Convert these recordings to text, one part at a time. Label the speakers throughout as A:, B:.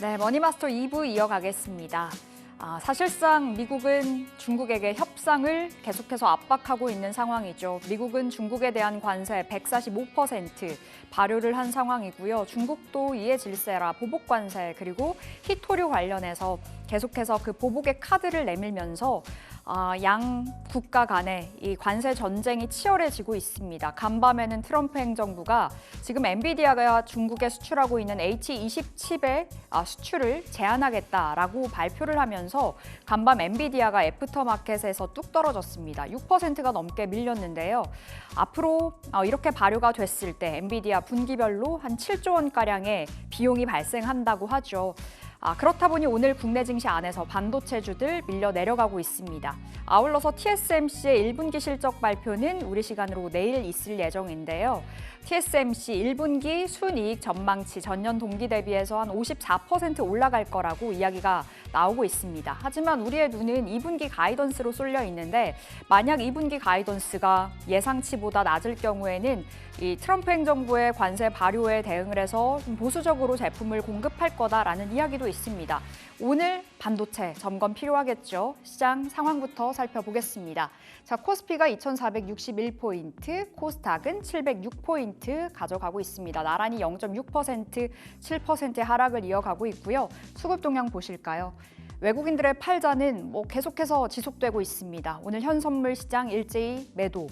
A: 네, 머니마스터 2부 이어가겠습니다. 사실상 미국은 중국에게 협상을 계속해서 압박하고 있는 상황이죠. 미국은 중국에 대한 관세 145% 발효를 한 상황이고요. 중국도 이에 질세라 보복 관세 그리고 희토류 관련해서 계속해서 그 보복의 카드를 내밀면서 양 국가 간의 이 관세 전쟁이 치열해지고 있습니다. 간밤에는 트럼프 행정부가 지금 엔비디아가 중국에 수출하고 있는 H20 칩의 수출을 제한하겠다라고 발표를 하면서 간밤 엔비디아가 애프터마켓에서 뚝 떨어졌습니다. 6%가 넘게 밀렸는데요. 앞으로 이렇게 발효가 됐을 때 엔비디아 분기별로 한 7조 원가량의 비용이 발생한다고 하죠. 그렇다 보니 오늘 국내 증시 안에서 반도체주들 밀려 내려가고 있습니다. 아울러서 TSMC의 1분기 실적 발표는 우리 시간으로 내일 있을 예정인데요. TSMC 1분기 순이익 전망치 전년 동기 대비해서 한 54% 올라갈 거라고 이야기가 나오고 있습니다. 하지만 우리의 눈은 2분기 가이던스로 쏠려 있는데 만약 2분기 가이던스가 예상치보다 낮을 경우에는 이 트럼프 행정부의 관세 발효에 대응을 해서 보수적으로 제품을 공급할 거다라는 이야기도 있습니다. 오늘 반도체 점검 필요하겠죠. 시장 상황부터 살펴보겠습니다. 자, 코스피가 2,461포인트, 코스닥은 706포인트 가져가고 있습니다. 나란히 0.6%, 7%의 하락을 이어가고 있고요. 수급 동향 보실까요? 외국인들의 팔자는 계속해서 지속되고 있습니다. 오늘 현선물 시장 일제히 매도.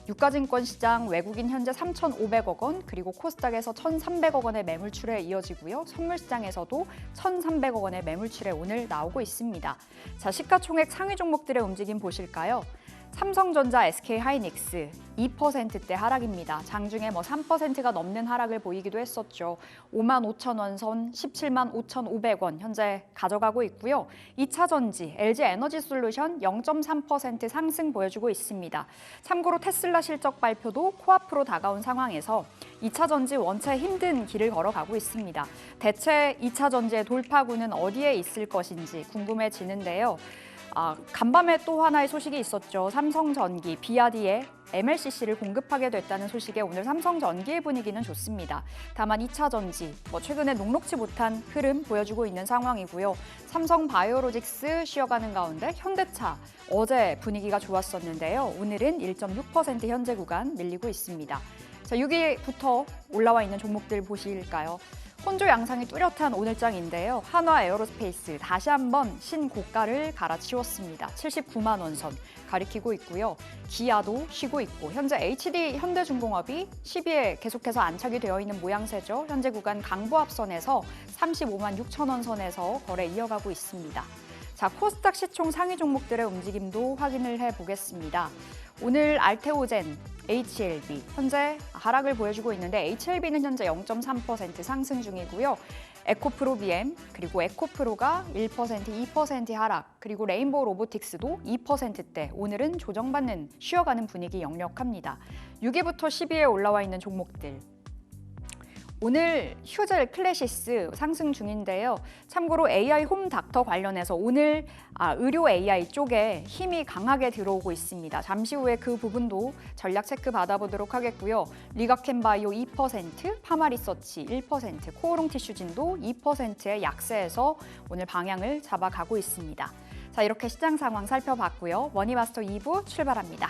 A: 유가증권 시장 외국인 현재 3,500억 원, 그리고 코스닥에서 1,300억 원의 매물출에 이어지고요. 선물시장에서도 1,300억 원의 매물출에 오늘 나오고 있습니다. 자, 시가총액 상위 종목들의 움직임 보실까요? 삼성전자, SK하이닉스 2%대 하락입니다. 장중에 3%가 넘는 하락을 보이기도 했었죠. 55,000원 선 175,500원 현재 가져가고 있고요. 2차 전지, LG에너지솔루션 0.3% 상승 보여주고 있습니다. 참고로 테슬라 실적 발표도 코앞으로 다가온 상황에서 2차 전지 원체 힘든 길을 걸어가고 있습니다. 대체 2차 전지의 돌파구는 어디에 있을 것인지 궁금해지는데요. 간밤에 또 하나의 소식이 있었죠. 삼성전기, 비아디에 MLCC를 공급하게 됐다는 소식에 오늘 삼성전기의 분위기는 좋습니다. 다만 2차 전지, 최근에 녹록지 못한 흐름 보여주고 있는 상황이고요. 삼성바이오로직스 쉬어가는 가운데 현대차, 어제 분위기가 좋았었는데요. 오늘은 1.6% 현재 구간 밀리고 있습니다. 자, 6위부터 올라와 있는 종목들 보실까요? 혼조 양상이 뚜렷한 오늘장인데요. 한화 에어로스페이스 다시 한번 신고가를 갈아치웠습니다. 79만 원 선 가리키고 있고요. 기아도 쉬고 있고 현재 HD 현대중공업이 10위에 계속해서 안착이 되어 있는 모양새죠. 현재 구간 강보합선에서 35만 6천 원 선에서 거래 이어가고 있습니다. 자, 코스닥 시총 상위 종목들의 움직임도 확인을 해보겠습니다. 오늘 알테오젠, HLB 현재 하락을 보여주고 있는데 HLB는 현재 0.3% 상승 중이고요. 에코프로비엠 그리고 에코프로가 1%, 2% 하락 그리고 레인보우 로보틱스도 2%대 오늘은 조정받는 쉬어가는 분위기 역력합니다. 6위부터 10위에 올라와 있는 종목들. 오늘 휴젤 클래시스 상승 중인데요. 참고로 AI 홈 닥터 관련해서 오늘 의료 AI 쪽에 힘이 강하게 들어오고 있습니다. 잠시 후에 그 부분도 전략 체크 받아보도록 하겠고요. 리가켄바이오 2%, 파마리서치 1%, 코오롱 티슈진도 2%의 약세에서 오늘 방향을 잡아가고 있습니다. 자, 이렇게 시장 상황 살펴봤고요. 머니마스터 2부 출발합니다.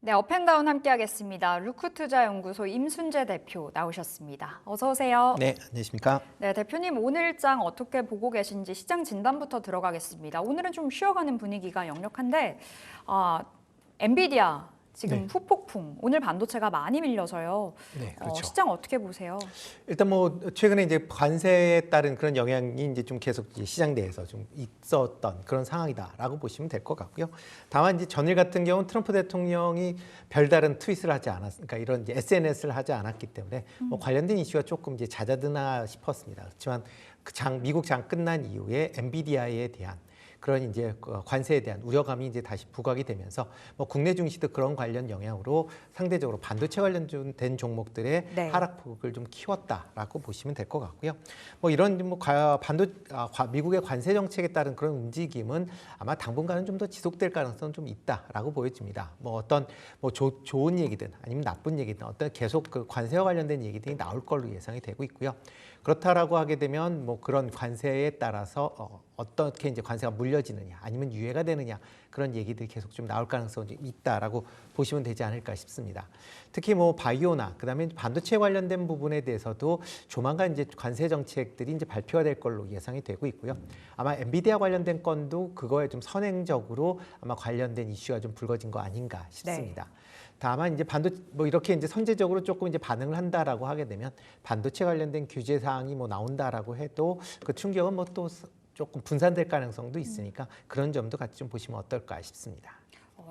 A: 네, 업앤다운 함께하겠습니다. 루크투자연구소 임순재 대표 나오셨습니다. 어서 오세요.
B: 네, 안녕하십니까?
A: 네, 대표님 오늘장 어떻게 보고 계신지 시장 진단부터 들어가겠습니다. 오늘은 좀 쉬어가는 분위기가 역력한데 엔비디아 지금 후폭풍, 오늘 반도체가 많이 밀려서요.
B: 네, 그렇죠.
A: 시장 어떻게 보세요?
B: 일단 뭐 최근에 이제 관세에 따른 그런 영향이 이제 좀 계속 이제 시장 내에서 좀 있었던 그런 상황이다라고 보시면 될 것 같고요. 다만 이제 전일 같은 경우는 트럼프 대통령이 별다른 트윗을 하지 않았으니까 이런 이제 SNS를 하지 않았기 때문에 뭐 관련된 이슈가 조금 이제 잦아드나 싶었습니다. 그렇지만 미국 장 끝난 이후에 엔비디아에 대한 그런 이제 관세에 대한 우려감이 이제 다시 부각이 되면서 뭐 국내 증시도 그런 관련 영향으로 상대적으로 반도체 관련된 종목들의
A: 네.
B: 하락폭을 좀 키웠다라고 보시면 될 것 같고요. 뭐 이런 뭐 미국의 관세 정책에 따른 그런 움직임은 아마 당분간은 좀 더 지속될 가능성은 좀 있다라고 보여집니다. 뭐 어떤 뭐 좋은 얘기든 아니면 나쁜 얘기든 어떤 계속 그 관세와 관련된 얘기들이 나올 걸로 예상이 되고 있고요. 그렇다라고 하게 되면 뭐 그런 관세에 따라서 어떻게 이제 관세가 물려지느냐 아니면 유예가 되느냐 그런 얘기들이 계속 좀 나올 가능성이 좀 있다라고 보시면 되지 않을까 싶습니다. 특히 뭐 바이오나 그다음에 반도체 관련된 부분에 대해서도 조만간 이제 관세 정책들이 이제 발표가 될 걸로 예상이 되고 있고요. 아마 엔비디아 관련된 건도 그거에 좀 선행적으로 아마 관련된 이슈가 좀 불거진 거 아닌가 싶습니다. 네. 다만 이제 뭐 이렇게 이제 선제적으로 조금 이제 반응을 한다라고 하게 되면 반도체 관련된 규제 사항이 뭐 나온다라고 해도 그 충격은 뭐 또 조금 분산될 가능성도 있으니까 그런 점도 같이 좀 보시면 어떨까 싶습니다.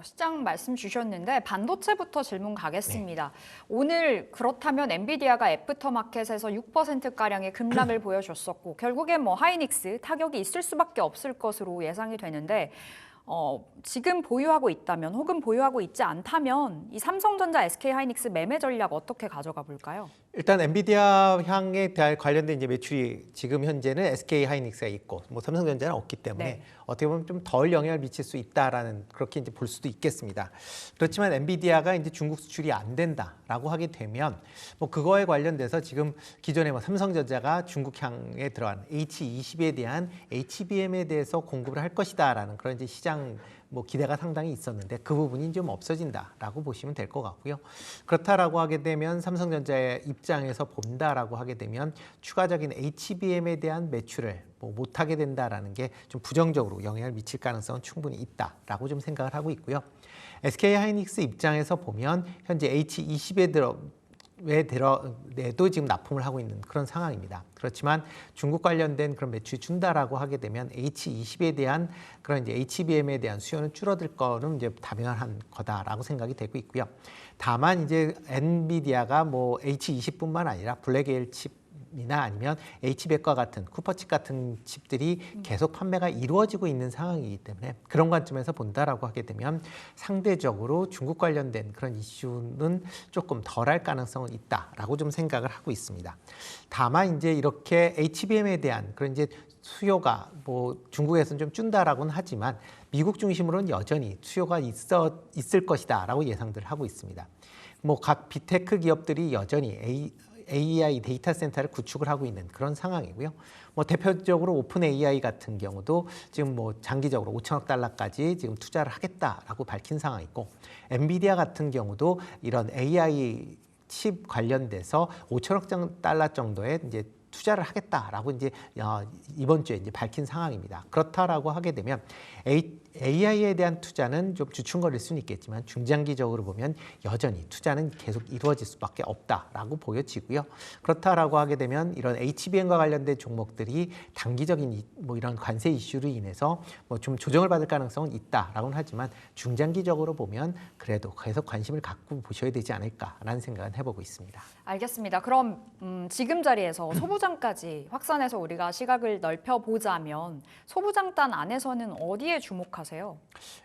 A: 시장 말씀 주셨는데 반도체부터 질문 가겠습니다. 네. 오늘 그렇다면 엔비디아가 애프터마켓에서 6%가량의 급락을 보여줬었고 결국엔 뭐 하이닉스 타격이 있을 수밖에 없을 것으로 예상이 되는데 지금 보유하고 있다면 혹은 보유하고 있지 않다면 이 삼성전자, SK하이닉스 매매 전략 어떻게 가져가 볼까요?
B: 일단 엔비디아 향에 관련된 이제 매출이 지금 현재는 SK하이닉스가 있고 뭐 삼성전자는 없기 때문에 네. 어떻게 보면 좀 덜 영향을 미칠 수 있다라는 그렇게 이제 볼 수도 있겠습니다. 그렇지만 엔비디아가 이제 중국 수출이 안 된다라고 하게 되면 뭐 그거에 관련돼서 지금 기존에 뭐 삼성전자가 중국향에 들어간 H20에 대한 HBM에 대해서 공급을 할 것이다라는 그런 이제 시장 뭐 기대가 상당히 있었는데 그 부분이 좀 없어진다라고 보시면 될 것 같고요. 그렇다라고 하게 되면 삼성전자의 입장에서 본다라고 하게 되면 추가적인 HBM에 대한 매출을 뭐 못하게 된다라는 게 좀 부정적으로 영향을 미칠 가능성은 충분히 있다라고 좀 생각을 하고 있고요. SK하이닉스 입장에서 보면 현재 H20에 내도 지금 납품을 하고 있는 그런 상황입니다. 그렇지만 중국 관련된 그런 매출이 준다라고 하게 되면 H20에 대한 그런 이제 HBM에 대한 수요는 줄어들 거는 이제 당연한 거다라고 생각이 되고 있고요. 다만 이제 엔비디아가 뭐 H20뿐만 아니라 블랙에일 칩이나 아니면 H백과 같은 쿠퍼칩 같은 칩들이 계속 판매가 이루어지고 있는 상황이기 때문에 그런 관점에서 본다라고 하게 되면 상대적으로 중국 관련된 그런 이슈는 조금 덜할 가능성은 있다라고 좀 생각을 하고 있습니다. 다만 이제 이렇게 HBM에 대한 그런 이제 수요가 뭐 중국에서는 좀 준다라고는 하지만 미국 중심으로는 여전히 수요가 있을 것이다라고 예상들 하고 있습니다. 뭐 각 빅테크 기업들이 여전히 AI 데이터 센터를 구축을 하고 있는 그런 상황이고요. 뭐 대표적으로 오픈 AI 같은 경우도 지금 뭐 장기적으로 5천억 달러까지 지금 투자를 하겠다라고 밝힌 상황이고, 엔비디아 같은 경우도 이런 AI 칩 관련돼서 5천억 달러 정도의 이제 투자를 하겠다라고 이제 이번 주에 이제 밝힌 상황입니다. 그렇다라고 하게 되면 AI에 대한 투자는 좀 주춤거릴 수는 있겠지만 중장기적으로 보면 여전히 투자는 계속 이루어질 수밖에 없다라고 보여지고요. 그렇다라고 하게 되면 이런 HBM과 관련된 종목들이 단기적인 뭐 이런 관세 이슈로 인해서 뭐 좀 조정을 받을 가능성은 있다라고는 하지만 중장기적으로 보면 그래도 계속 관심을 갖고 보셔야 되지 않을까라는 생각은 해보고 있습니다.
A: 알겠습니다. 그럼 지금 자리에서 소부장까지 확산해서 우리가 시각을 넓혀보자면 소부장단 안에서는 어디에 주목하세요?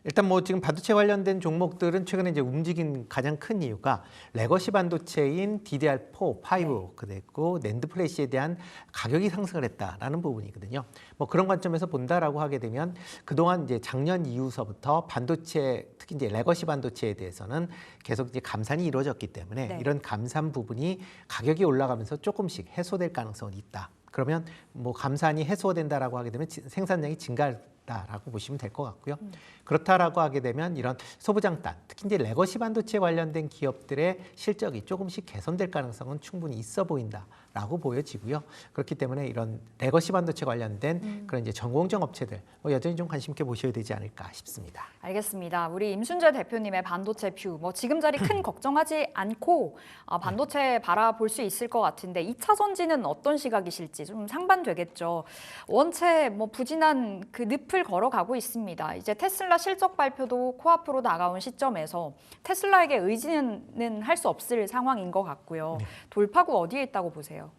B: 일단 뭐 지금 반도체 관련된 종목들은 최근에 이제 움직인 가장 큰 이유가 레거시 반도체인 DDR4, 5 그랬고 낸드 플래시에 대한 가격이 상승을 했다라는 부분이거든요. 뭐 그런 관점에서 본다라고 하게 되면 그동안 이제 작년 이후서부터 반도체 특히 이제 레거시 반도체에 대해서는 계속 이제 감산이 이루어졌기 때문에 이런 감산 부분이 가격이 올라가면서 조금씩 해소될 가능성은 있다. 그러면 뭐 감산이 해소된다라고 하게 되면 생산량이 증가할 있다라고 보시면 될 것 같고요. 그렇다라고 하게 되면 이런 소부장단, 특히 이제 레거시 반도체 관련된 기업들의 실적이 조금씩 개선될 가능성은 충분히 있어 보인다라고 보여지고요. 그렇기 때문에 이런 레거시 반도체 관련된 그런 이제 전공정 업체들 여전히 좀 관심 있게 보셔야 되지 않을까 싶습니다.
A: 알겠습니다. 우리 임순재 대표님의 반도체 뷰, 지금 자리 큰 걱정하지 않고 반도체 바라볼 수 있을 것 같은데 2차 전지는 어떤 시각이실지 좀 상반되겠죠. 원체 부진한 그 늪을 걸어가고 있습니다. 이제 테슬라 실적 발표도 코앞으로 다가온 시점에서 테슬라에게 의지는 할 수 없을 상황인 것 같고요. 돌파구 어디에 있다고 보세요?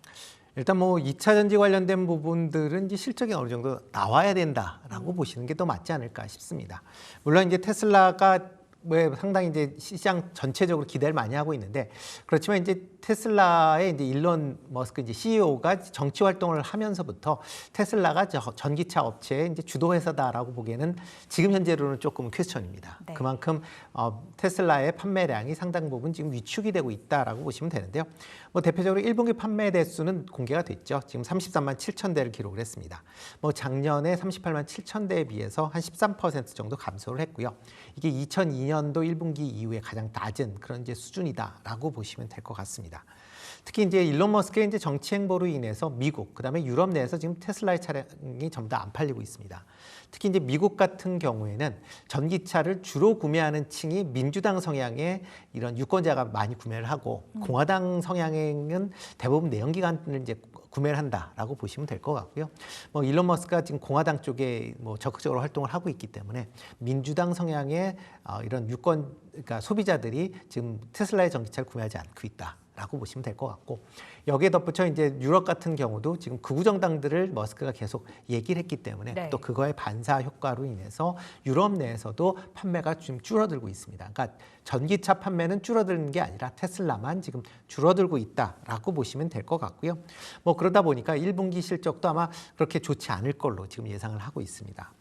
B: 일단 2차 전지 관련된 부분들은 이제 실적이 어느 정도 나와야 된다라고 보시는 게 더 맞지 않을까 싶습니다. 물론 이제 테슬라가 상당히 이제 시장 전체적으로 기대를 많이 하고 있는데 그렇지만 이제 테슬라의 이제 일론 머스크 이제 CEO가 정치 활동을 하면서부터 테슬라가 전기차 업체의 이제 주도 회사다라고 보기에는 지금 현재로는 조금 퀘스천입니다.
A: 네.
B: 그만큼 테슬라의 판매량이 상당 부분 지금 위축이 되고 있다라고 보시면 되는데요. 대표적으로 1분기 판매 대수는 공개가 됐죠. 지금 33만 7천 대를 기록을 했습니다. 작년에 38만 7천 대에 비해서 한 13% 정도 감소를 했고요. 이게 2002년도 1분기 이후에 가장 낮은 그런 이제 수준이다라고 보시면 될 것 같습니다. 특히 이제 일론 머스크의 이제 정치 행보로 인해서 미국, 그다음에 유럽 내에서 지금 테슬라의 차량이 전부 다 안 팔리고 있습니다. 특히 이제 미국 같은 경우에는 전기차를 주로 구매하는 층이 민주당 성향의 이런 유권자가 많이 구매를 하고 공화당 성향은 대부분 내연기관을 이제 구매를 한다라고 보시면 될 것 같고요. 일론 머스크가 지금 공화당 쪽에 적극적으로 활동을 하고 있기 때문에 민주당 성향의 이런 그러니까 소비자들이 지금 테슬라의 전기차를 구매하지 않고 있다라고 보시면 될 것 같고 여기에 덧붙여 이제 유럽 같은 경우도 지금 극우 정당들을 머스크가 계속 얘기를 했기 때문에
A: 네.
B: 또 그거의 반사 효과로 인해서 유럽 내에서도 판매가 좀 줄어들고 있습니다. 그러니까 전기차 판매는 줄어드는 게 아니라 테슬라만 지금 줄어들고 있다라고 보시면 될 것 같고요. 그러다 보니까 1분기 실적도 아마 그렇게 좋지 않을 걸로 지금 예상을 하고 있습니다.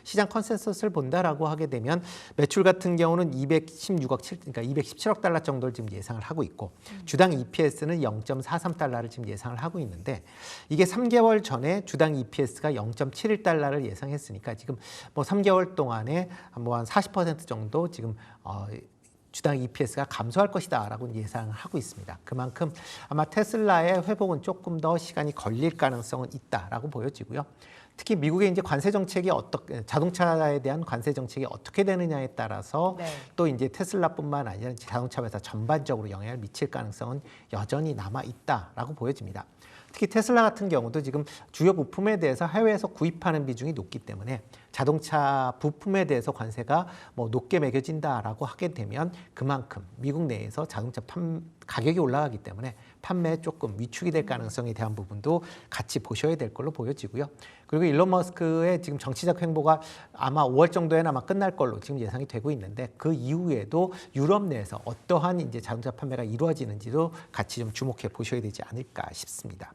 B: 시장 컨센서스를 본다라고 하게 되면 매출 같은 경우는 216억, 그러니까 217억 달러 정도를 지금 예상을 하고 있고 주당 EPS는 0.43달러를 지금 예상을 하고 있는데 이게 3개월 전에 주당 EPS가 0.71달러를 예상했으니까 지금 3개월 동안에 한 40% 정도 지금 주당 EPS가 감소할 것이다라고 예상을 하고 있습니다. 그만큼 아마 테슬라의 회복은 조금 더 시간이 걸릴 가능성은 있다라고 보여지고요. 특히 미국의 이제 관세 정책이 자동차에 대한 관세 정책이 어떻게 되느냐에 따라서
A: 네.
B: 또 이제 테슬라뿐만 아니라 자동차 회사 전반적으로 영향을 미칠 가능성은 여전히 남아 있다라고 보여집니다. 특히 테슬라 같은 경우도 지금 주요 부품에 대해서 해외에서 구입하는 비중이 높기 때문에 자동차 부품에 대해서 관세가 높게 매겨진다라고 하게 되면 그만큼 미국 내에서 자동차 가격이 올라가기 때문에 판매에 조금 위축이 될 가능성에 대한 부분도 같이 보셔야 될 걸로 보여지고요. 그리고 일론 머스크의 지금 정치적 행보가 아마 5월 정도에는 아마 끝날 걸로 지금 예상이 되고 있는데 그 이후에도 유럽 내에서 어떠한 이제 자동차 판매가 이루어지는지도 같이 좀 주목해 보셔야 되지 않을까 싶습니다.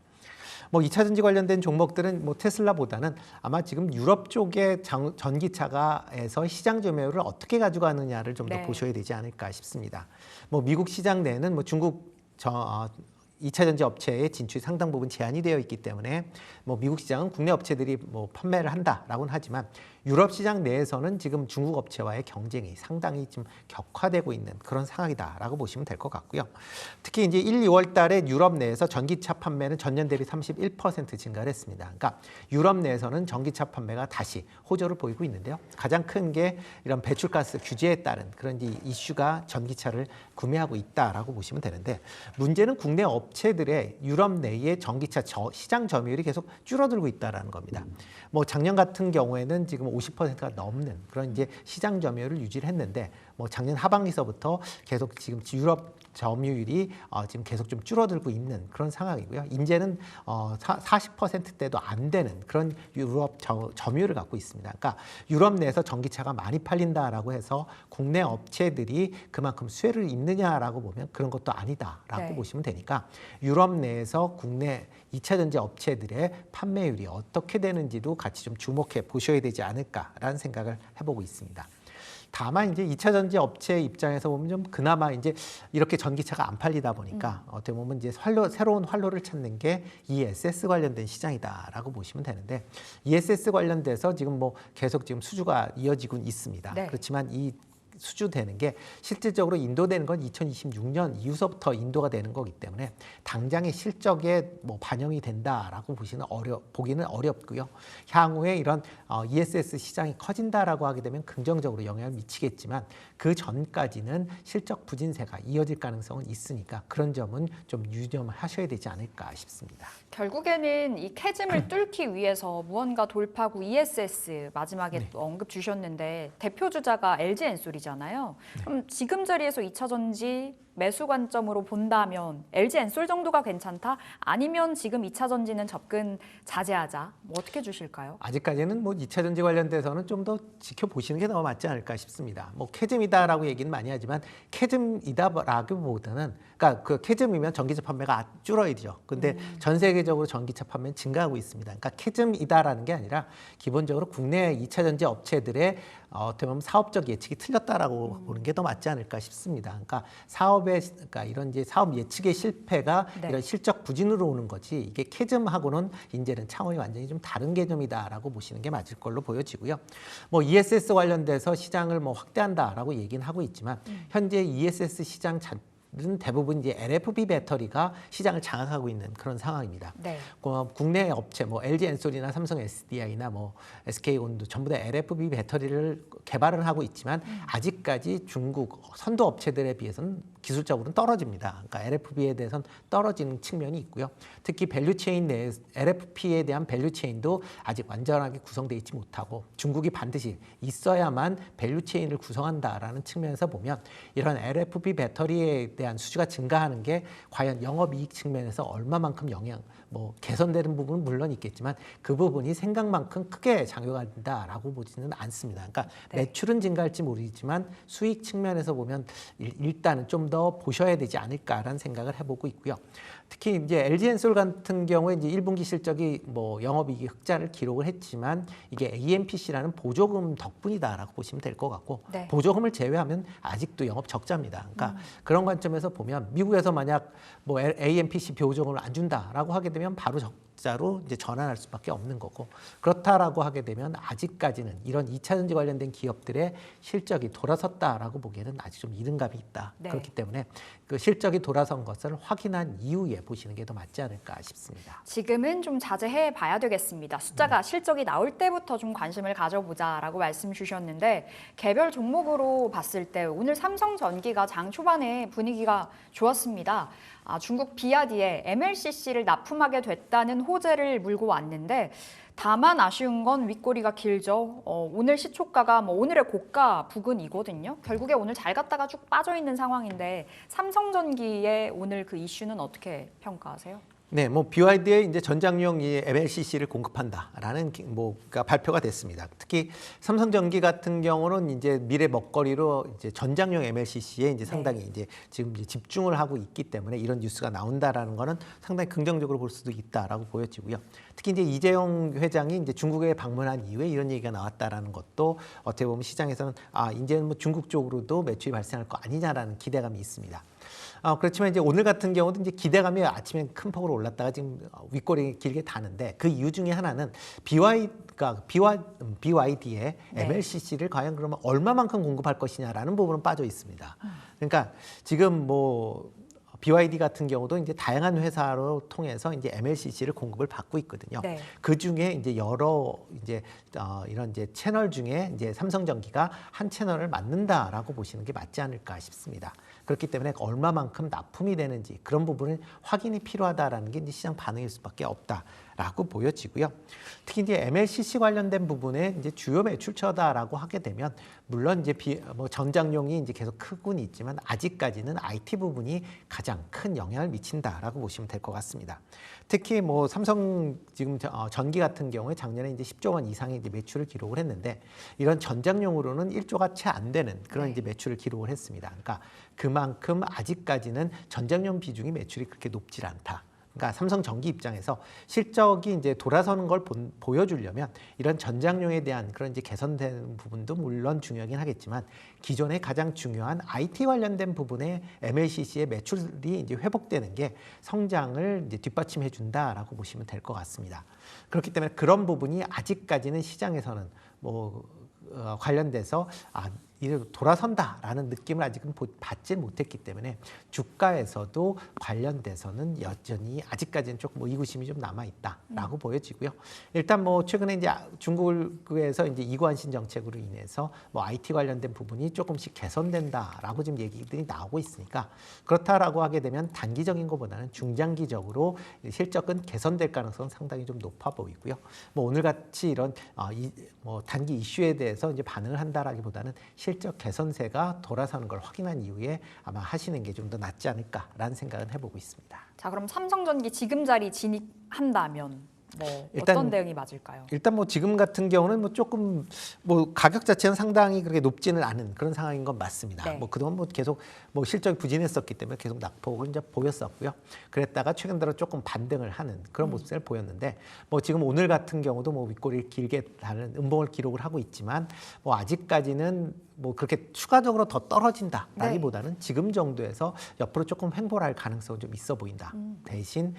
B: 2차 전지 관련된 종목들은 테슬라보다는 아마 지금 유럽 쪽의 전기차가에서 시장 점유율을 어떻게 가져가느냐를 좀 더
A: 네.
B: 보셔야 되지 않을까 싶습니다. 미국 시장 내에는 중국 2차 전지 업체의 진출이 상당 부분 제한이 되어 있기 때문에 미국 시장은 국내 업체들이 판매를 한다라고는 하지만 유럽 시장 내에서는 지금 중국 업체와의 경쟁이 상당히 좀 격화되고 있는 그런 상황이다라고 보시면 될 것 같고요. 특히 이제 1, 2월 달에 유럽 내에서 전기차 판매는 전년 대비 31% 증가를 했습니다. 그러니까 유럽 내에서는 전기차 판매가 다시 호조를 보이고 있는데요. 가장 큰 게 이런 배출가스 규제에 따른 그런 이슈가 전기차를 구매하고 있다라고 보시면 되는데 문제는 국내 업체들의 유럽 내의 전기차 시장 점유율이 계속 줄어들고 있다라는 겁니다. 작년 같은 경우에는 지금 50%가 넘는 그런 이제 시장 점유율을 유지를 했는데 작년 하반기서부터 계속 지금 유럽 점유율이 지금 계속 좀 줄어들고 있는 그런 상황이고요. 이제는 40%대도 안 되는 그런 유럽 점유율을 갖고 있습니다. 그러니까 유럽 내에서 전기차가 많이 팔린다라고 해서 국내 업체들이 그만큼 수혜를 입느냐라고 보면 그런 것도 아니다라고
A: 네.
B: 보시면 되니까 유럽 내에서 국내 2차 전지 업체들의 판매율이 어떻게 되는지도 같이 좀 주목해 보셔야 되지 않을까라는 생각을 해보고 있습니다. 다만 이제 2차 전지 업체 입장에서 보면 좀 그나마 이제 이렇게 전기차가 안 팔리다 보니까 어떻게 보면 이제 새로운 활로를 찾는 게 ESS 관련된 시장이다라고 보시면 되는데, ESS 관련돼서 지금 뭐 계속 지금 수주가 이어지고 있습니다.
A: 네.
B: 그렇지만 이 수주되는 게 실질적으로 인도되는 건 2026년 이후서부터 인도가 되는 거기 때문에 당장의 실적에 뭐 반영이 된다라고 보기는 어렵고요. 향후에 이런 ESS 시장이 커진다라고 하게 되면 긍정적으로 영향을 미치겠지만 그 전까지는 실적 부진세가 이어질 가능성은 있으니까 그런 점은 좀 유념하셔야 되지 않을까 싶습니다.
A: 결국에는 이 캐즘을 뚫기 위해서 무언가 돌파구 ESS 마지막에
B: 네.
A: 또 언급 주셨는데 대표 주자가 LG 엔솔이잖아요. 그럼 지금 자리에서 2차 전지 매수 관점으로 본다면 LG 엔솔 정도가 괜찮다? 아니면 지금 2차 전지는 접근 자제하자? 뭐 어떻게 주실까요?
B: 아직까지는 뭐 2차 전지 관련돼서는 좀 더 지켜보시는 게 더 맞지 않을까 싶습니다. 뭐 캐즘이다라고 얘기는 많이 하지만 캐즘이다라기보다는, 그러니까 그 캐즘이면 전기차 판매가 줄어야죠. 근데 전 세계적으로 전기차 판매는 증가하고 있습니다. 그러니까 캐즘이다라는 게 아니라 기본적으로 국내 2차 전지 업체들의 어떻게 보면 사업적 예측이 틀렸다라고 보는 게 더 맞지 않을까 싶습니다. 그러니까 그러니까 이런 이제 사업 예측의 실패가
A: 네.
B: 이런 실적 부진으로 오는 거지, 이게 캐즘하고는 이제는 차원이 완전히 좀 다른 개념이다라고 보시는 게 맞을 걸로 보여지고요. 뭐 ESS 관련돼서 시장을 뭐 확대한다라고 얘기는 하고 있지만 현재 ESS 시장 은 대부분 이제 LFP 배터리가 시장을 장악하고 있는 그런 상황입니다.
A: 네.
B: 국내 업체 뭐 LG 엔솔이나 삼성 SDI나 뭐 SK온도 전부 다 LFP 배터리를 개발을 하고 있지만 아직까지 중국 선도 업체들에 비해서는 기술적으로는 떨어집니다. 그러니까 LFP에 대해서는 떨어지는 측면이 있고요. 특히 밸류체인 내 LFP에 대한 밸류체인도 아직 완전하게 구성되어 있지 못하고 중국이 반드시 있어야만 밸류체인을 구성한다라는 측면에서 보면 이런 LFP 배터리에 대한 수주가 증가하는 게 과연 영업이익 측면에서 얼마만큼 뭐 개선되는 부분은 물론 있겠지만 그 부분이 생각만큼 크게 작용을 한다라고 보지는 않습니다. 그러니까
A: 네.
B: 매출은 증가할지 모르겠지만 수익 측면에서 보면 일단은 좀 더 보셔야 되지 않을까라는 생각을 해보고 있고요. 특히 이제 LG 엔솔 같은 경우에 이제 1분기 실적이 뭐 영업이익 흑자를 기록을 했지만 이게 AMPC라는 보조금 덕분이다라고 보시면 될 것 같고,
A: 네.
B: 보조금을 제외하면 아직도 영업 적자입니다. 그러니까 그런 관점에서 보면 미국에서 만약 뭐 AMPC 보조금을 안 준다라고 하게 되면 바로 적자로 이제 전환할 수밖에 없는 거고, 그렇다라고 하게 되면 아직까지는 이런 2차 전지 관련된 기업들의 실적이 돌아섰다라고 보기에는 아직 좀 이른감이 있다.
A: 네.
B: 그렇기 때문에 그 실적이 돌아선 것을 확인한 이후에 보시는 게 더 맞지 않을까 싶습니다.
A: 지금은 좀 자제해 봐야 되겠습니다. 숫자가 실적이 나올 때부터 좀 관심을 가져보자라고 말씀 주셨는데 개별 종목으로 봤을 때 오늘 삼성전기가 장 초반에 분위기가 좋았습니다. 중국 비아디에 MLCC를 납품하게 됐다는 호재를 물고 왔는데 다만 아쉬운 건 윗꼬리가 길죠. 오늘 시초가가 뭐 오늘의 고가 부근이거든요. 결국에 오늘 잘 갔다가 쭉 빠져 있는 상황인데 삼성전기의 오늘 그 이슈는 어떻게 평가하세요?
B: 네, 뭐 BYD에 이제 전장용 이 MLCC를 공급한다라는 뭐가 발표가 됐습니다. 특히 삼성전기 같은 경우는 이제 미래 먹거리로 이제 전장용 MLCC에 이제 상당히 이제 지금 이제 집중을 하고 있기 때문에 이런 뉴스가 나온다라는 거는 상당히 긍정적으로 볼 수도 있다라고 보여지고요. 특히 이제 이재용 회장이 이제 중국에 방문한 이후에 이런 얘기가 나왔다라는 것도 어떻게 보면 시장에서는 이제는 뭐 중국 쪽으로도 매출이 발생할 거 아니냐라는 기대감이 있습니다. 그렇지만 이제 오늘 같은 경우도 이제 기대감이 아침에 큰 폭으로 올랐다가 지금 윗꼬리 길게 다는데 그 이유 중에 하나는 BYD의 MLCC를 과연 그러면 얼마만큼 공급할 것이냐라는 부분은 빠져 있습니다. 그러니까 지금 뭐 BYD 같은 경우도 이제 다양한 회사로 통해서 이제 MLCC를 공급을 받고 있거든요.
A: 네.
B: 그 중에 이제 여러 이제 이런 이제 채널 중에 이제 삼성전기가 한 채널을 맡는다라고 보시는 게 맞지 않을까 싶습니다. 그렇기 때문에 얼마만큼 납품이 되는지 그런 부분은 확인이 필요하다라는 게 이제 시장 반응일 수밖에 없다라고 보여지고요. 특히 이제 MLCC 관련된 부분에 이제 주요 매출처다라고 하게 되면 물론 이제 뭐 전장용이 이제 계속 크고는 있지만 아직까지는 IT 부분이 가장 큰 영향을 미친다라고 보시면 될 것 같습니다. 특히 뭐 삼성 지금 전기 같은 경우에 작년에 이제 10조 원 이상의 이제 매출을 기록을 했는데 이런 전장용으로는 1조가 채 안 되는 그런 이제 매출을 기록을 했습니다. 그러니까 그만큼 아직까지는 전장용 비중이 매출이 그렇게 높질 않다. 그러니까 삼성전기 입장에서 실적이 이제 돌아서는 걸 보여주려면 이런 전장용에 대한 그런 이제 개선된 부분도 물론 중요하긴 하겠지만 기존에 가장 중요한 IT 관련된 부분의 MLCC의 매출이 이제 회복되는 게 성장을 이제 뒷받침해 준다라고 보시면 될 것 같습니다. 그렇기 때문에 그런 부분이 아직까지는 시장에서는 뭐 관련돼서 이제 돌아선다라는 느낌을 아직은 받지 못했기 때문에 주가에서도 관련돼서는 여전히 아직까지는 조금 뭐 의구심이 좀 남아 있다라고 보여지고요. 일단 뭐 최근에 이제 중국에서 이제 이관신 정책으로 인해서 뭐 IT 관련된 부분이 조금씩 개선된다라고 지금 얘기들이 나오고 있으니까 그렇다라고 하게 되면 단기적인 것보다는 중장기적으로 실적은 개선될 가능성은 상당히 좀 높아 보이고요. 뭐 오늘 같이 이런 뭐 단기 이슈에 대해서 이제 반응을 한다라기보다는 실적 개선세가 돌아서는 걸 확인한 이후에 아마 하시는 게 좀 더 낫지 않을까라는 생각은 해보고 있습니다.
A: 자, 그럼 삼성전기 지금 자리 진입한다면 뭐
B: 일단
A: 어떤 대응이 맞을까요?
B: 일단 뭐 지금 같은 경우는 뭐 조금 뭐 가격 자체는 상당히 그렇게 높지는 않은 그런 상황인 건 맞습니다.
A: 네.
B: 뭐 그동안 뭐 계속 뭐 실적이 부진했었기 때문에 계속 낙폭을 이제 보였었고요. 그랬다가 최근 들어 조금 반등을 하는 그런 모습을 보였는데 뭐 지금 오늘 같은 경우도 뭐 윗꼬리를 길게 다는 음봉을 기록을 하고 있지만 뭐 아직까지는 뭐 그렇게 추가적으로 더 떨어진다라기보다는 지금 정도에서 옆으로 조금 횡보할 가능성은 좀 있어 보인다. 대신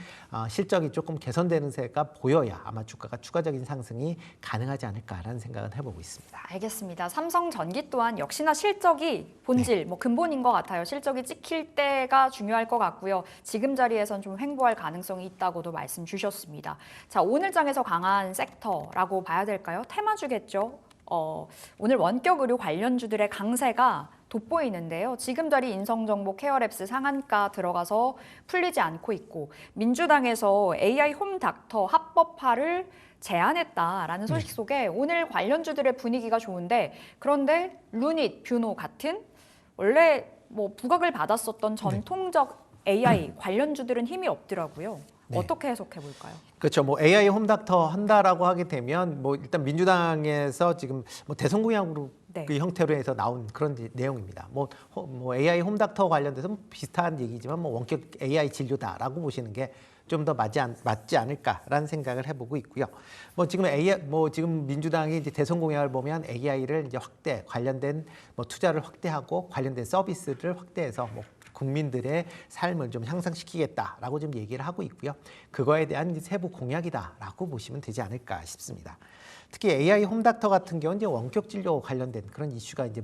B: 실적이 조금 개선되는 세가 보여야 아마 주가가 추가적인 상승이 가능하지 않을까라는 생각은 해보고 있습니다.
A: 알겠습니다. 삼성전기 또한 역시나 실적이 본질, 뭐 근본인 것 같아요. 실적이 찍힐 때가 중요할 것 같고요. 지금 자리에선 좀 횡보할 가능성이 있다고도 말씀 주셨습니다. 자, 오늘 장에서 강한 섹터라고 봐야 될까요? 테마주겠죠. 오늘 원격 의료 관련주들의 강세가 돋보이는데요. 지금 자리 인성정보 케어랩스 상한가 들어가서 풀리지 않고 있고 민주당에서 AI 홈닥터 합법화를 제안했다라는 소식 속에 오늘 관련주들의 분위기가 좋은데 그런데 루닛, 뷰노 같은 원래 뭐 부각을 받았었던 전통적 AI 관련주들은 힘이 없더라고요.
B: 네.
A: 어떻게 해석해 볼까요?
B: 그렇죠. 뭐 AI 홈닥터 한다라고 하게 되면 뭐 일단 민주당에서 지금 뭐 대선 공약으로
A: 네.
B: 그 형태로 해서 나온 그런 내용입니다. 뭐 AI 홈닥터 관련돼서 비슷한 얘기지만 뭐 원격 AI 진료다라고 보시는 게 좀 더 맞지 않을까라는 생각을 해보고 있고요. 뭐 지금 지금 민주당이 이제 대선 공약을 보면 AI를 이제 관련된 뭐 투자를 확대하고 관련된 서비스를 확대해서 뭐 국민들의 삶을 좀 향상시키겠다라고 좀 얘기를 하고 있고요. 그거에 대한 세부 공약이다라고 보시면 되지 않을까 싶습니다. 특히 AI 홈닥터 같은 경우는 이제 원격 진료 관련된 그런 이슈가 이제